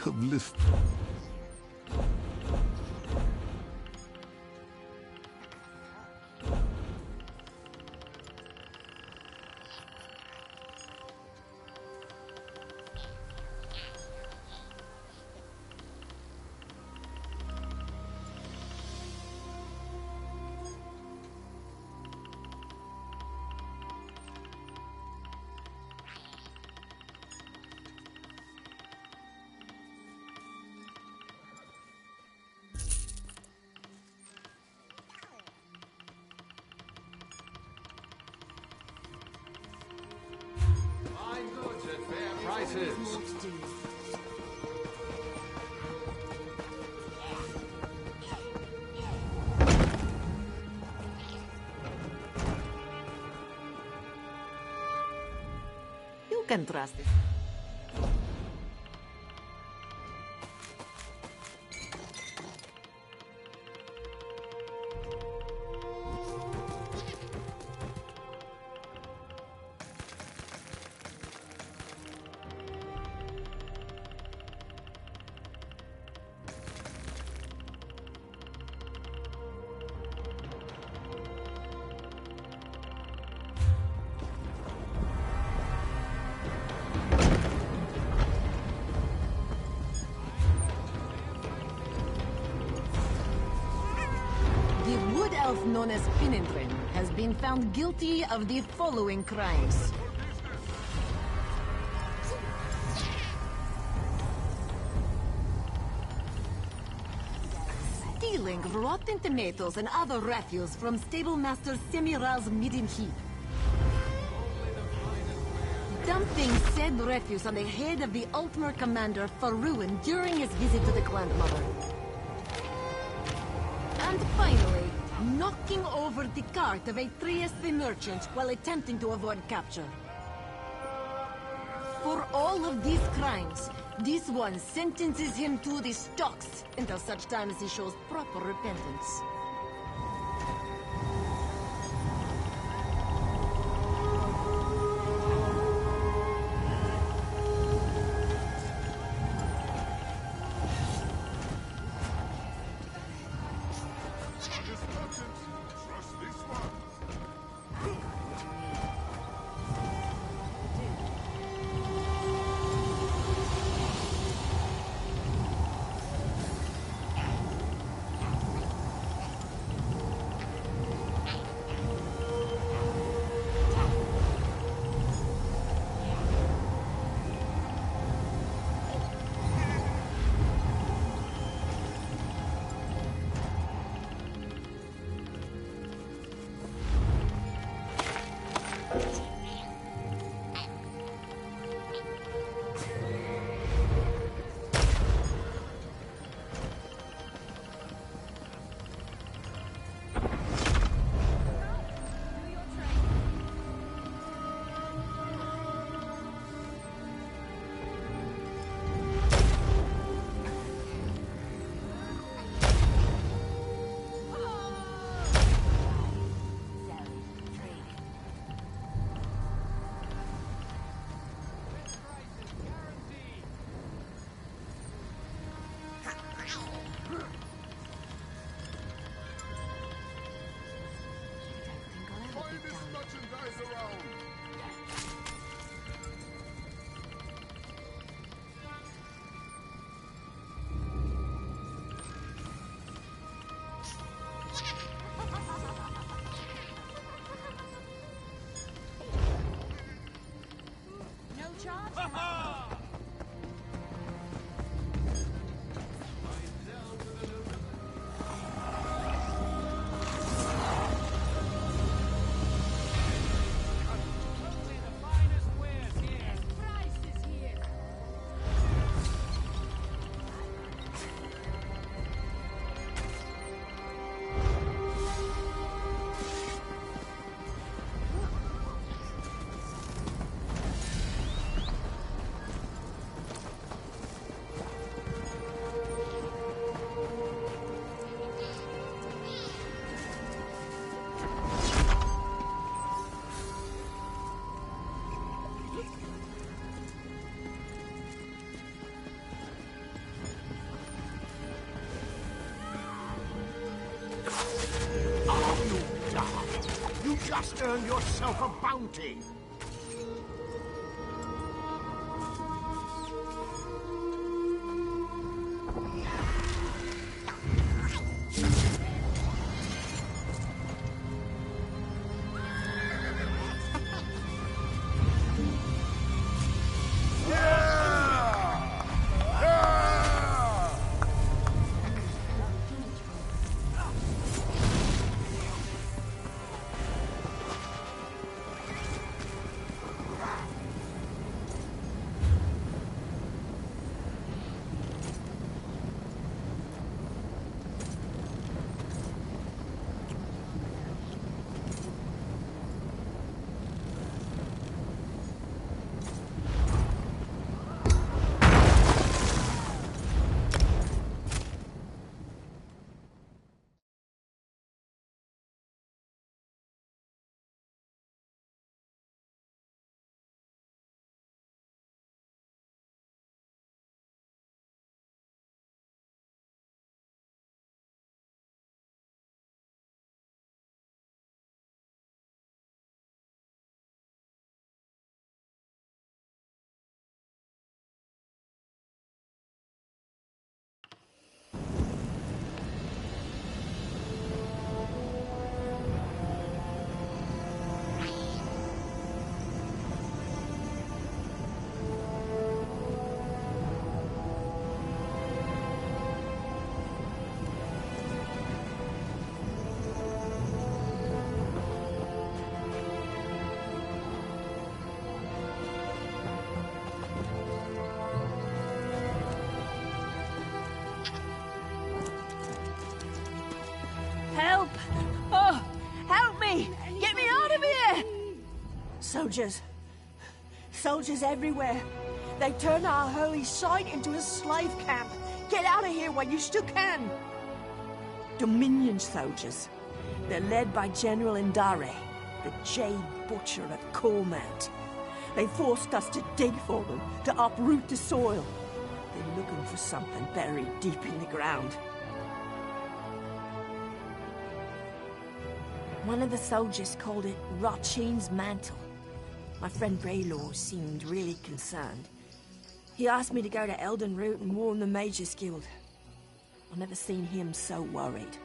have listened. You can trust it. Known as Pinendrin has been found guilty of the following crimes. Stealing rotten tomatoes and other refuse from stable master Semiral's midden heap. Dumping said refuse on the head of the Ultimate Commander Faruin during his visit to the Grandmother. And finally, knocking over the cart of a Trieste the merchant while attempting to avoid capture. For all of these crimes, this one sentences him to the stocks until such time as he shows proper repentance. Oh, you darling. You just earned yourself a bounty. Help! Oh, help me! Get me out of here! Soldiers. Soldiers everywhere. They turned our holy site into a slave camp. Get out of here while you still can. Dominion soldiers. They're led by General Indare, the Jade Butcher at Cormount. They forced us to dig for them, to uproot the soil. They're looking for something buried deep in the ground. One of the soldiers called it Rochin's mantle. My friend Raylor seemed really concerned. He asked me to go to Elden Root and warn the Mages Guild. I've never seen him so worried.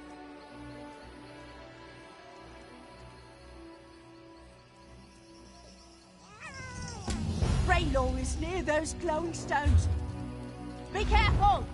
Raylor is near those glowing stones. Be careful!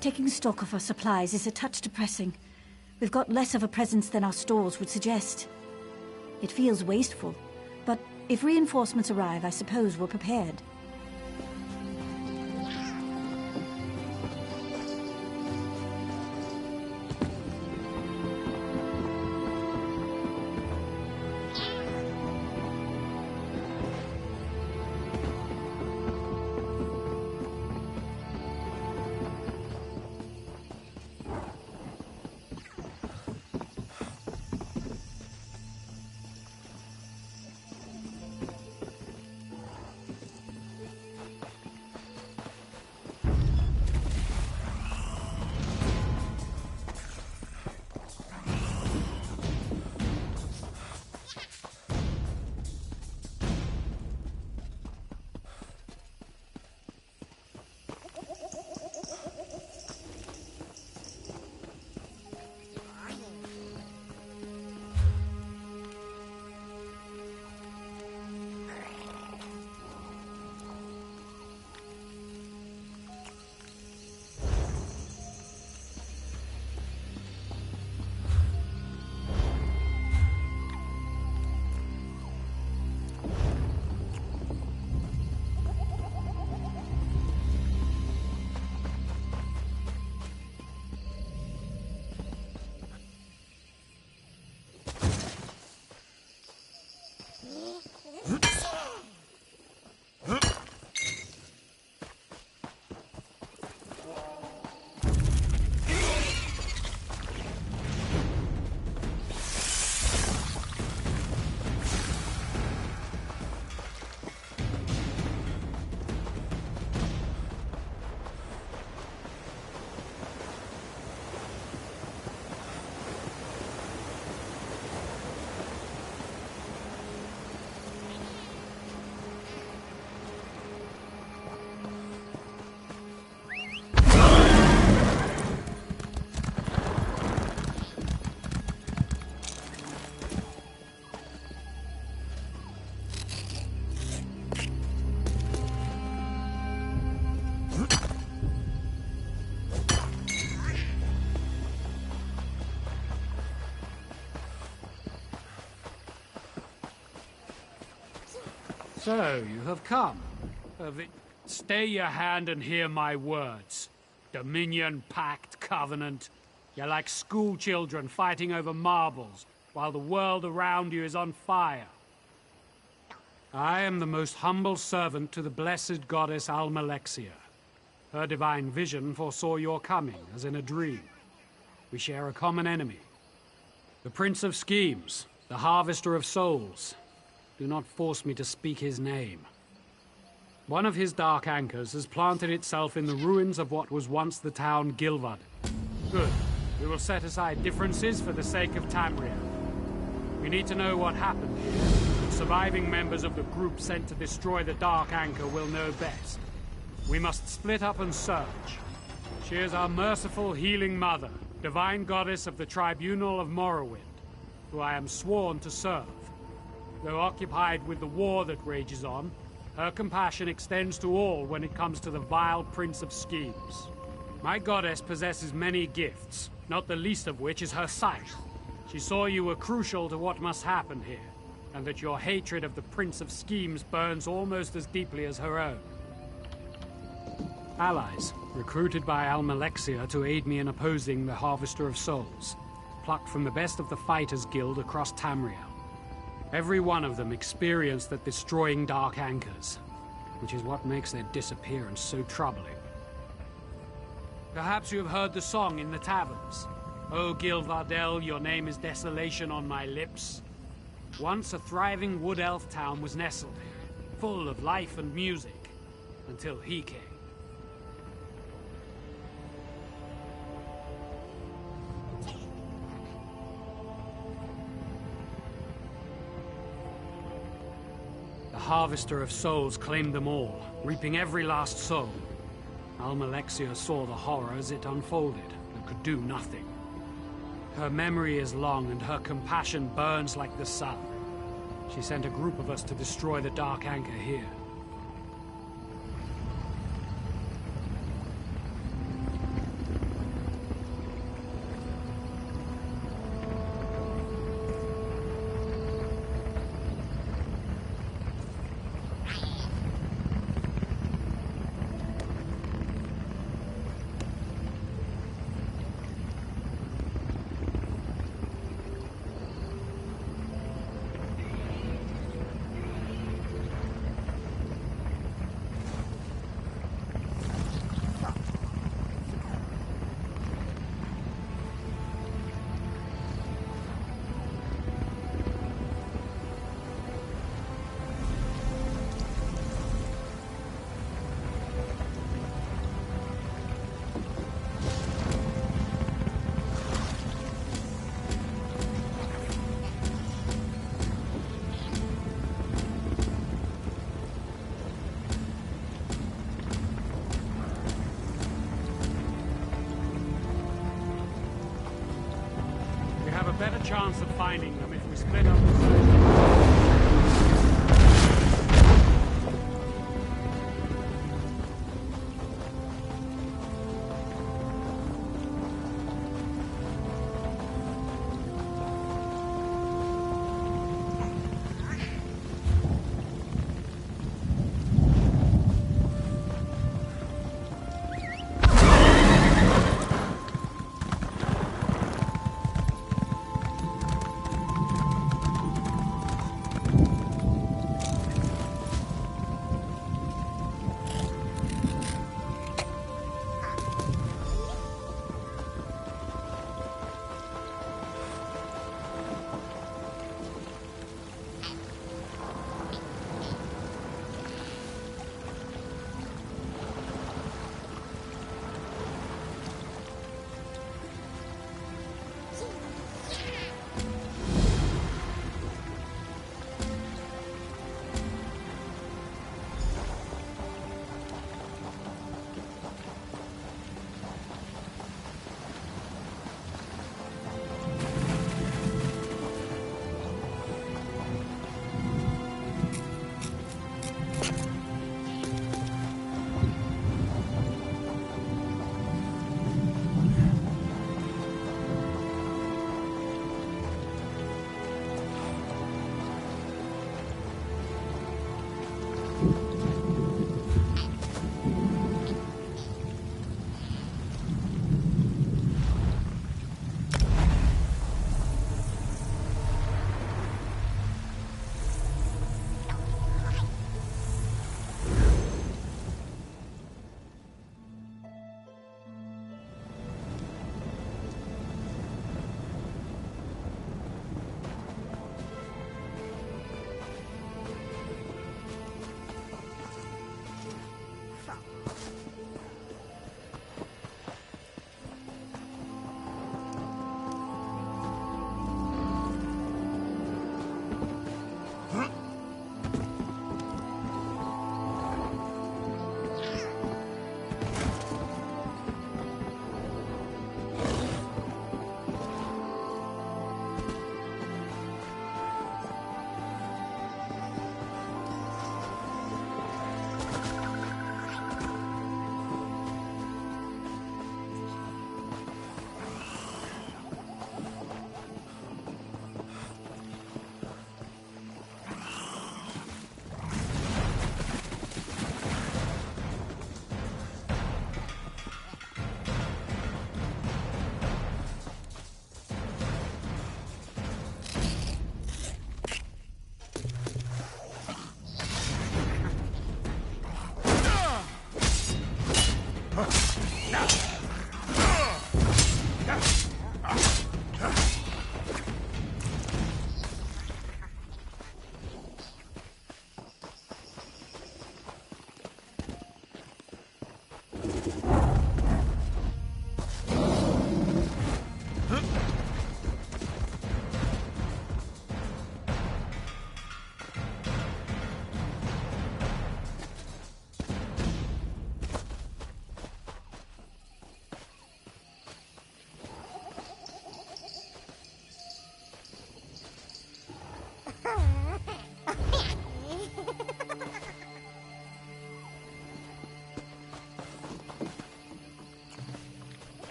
Taking stock of our supplies is a touch depressing. We've got less of a presence than our stores would suggest. It feels wasteful, but if reinforcements arrive, I suppose we're prepared. So, you have come. Stay your hand and hear my words. Dominion, Pact, Covenant. You're like school children fighting over marbles, while the world around you is on fire. I am the most humble servant to the blessed goddess Almalexia. Her divine vision foresaw your coming, as in a dream. We share a common enemy. The Prince of Schemes, the Harvester of Souls. Do not force me to speak his name. One of his dark anchors has planted itself in the ruins of what was once the town Gilvad. Good. We will set aside differences for the sake of Tamriel. We need to know what happened here. The surviving members of the group sent to destroy the dark anchor will know best. We must split up and search. She is our merciful healing mother, divine goddess of the tribunal of Morrowind, who I am sworn to serve. Though occupied with the war that rages on, her compassion extends to all when it comes to the vile Prince of Schemes. My goddess possesses many gifts, not the least of which is her sight. She saw you were crucial to what must happen here, and that your hatred of the Prince of Schemes burns almost as deeply as her own. Allies, recruited by Almalexia to aid me in opposing the Harvester of Souls, plucked from the best of the Fighters Guild across Tamriel. Every one of them experienced that destroying dark anchors, which is what makes their disappearance so troubling. Perhaps you have heard the song in the taverns. O Gilvardel, your name is desolation on my lips. Once a thriving wood elf town was nestled here, full of life and music, until he came. The Harvester of Souls claimed them all, reaping every last soul. Almalexia saw the horror as it unfolded, but could do nothing. Her memory is long, and her compassion burns like the sun. She sent a group of us to destroy the dark anchor here. Better chance of finding them if we split up the search.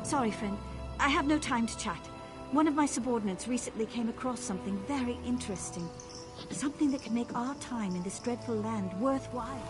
Sorry, friend. I have no time to chat. One of my subordinates recently came across something very interesting. Something that can make our time in this dreadful land worthwhile.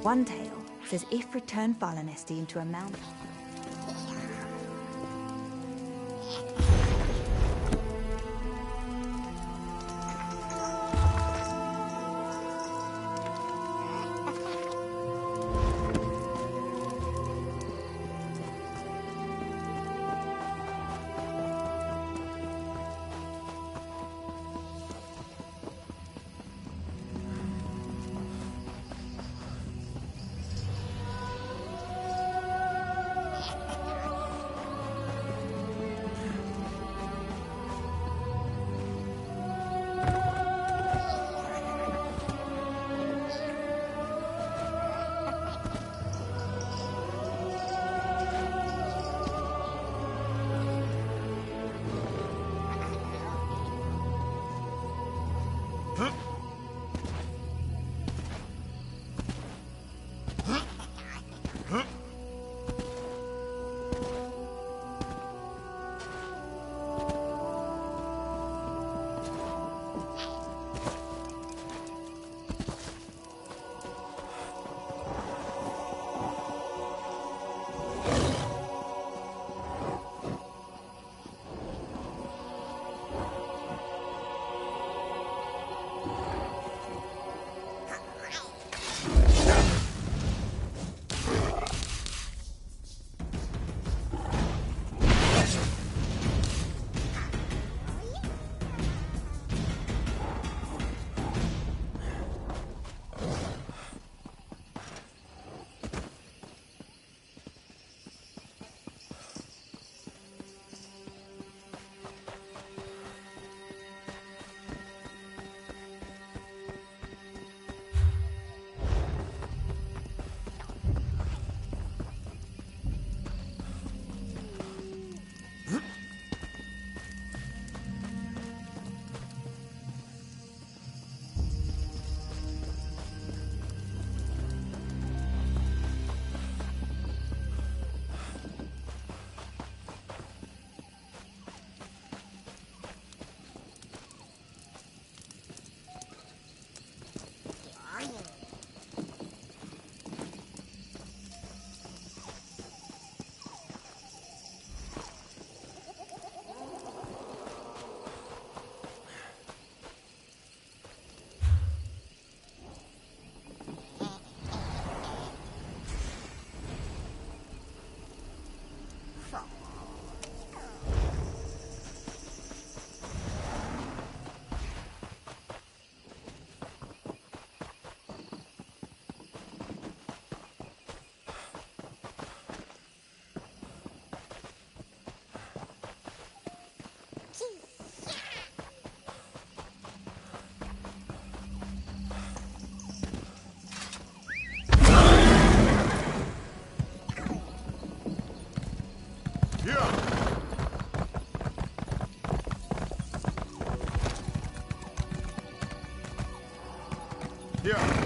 One tale says Ifrit turned Valanesti into a mountain. Yeah.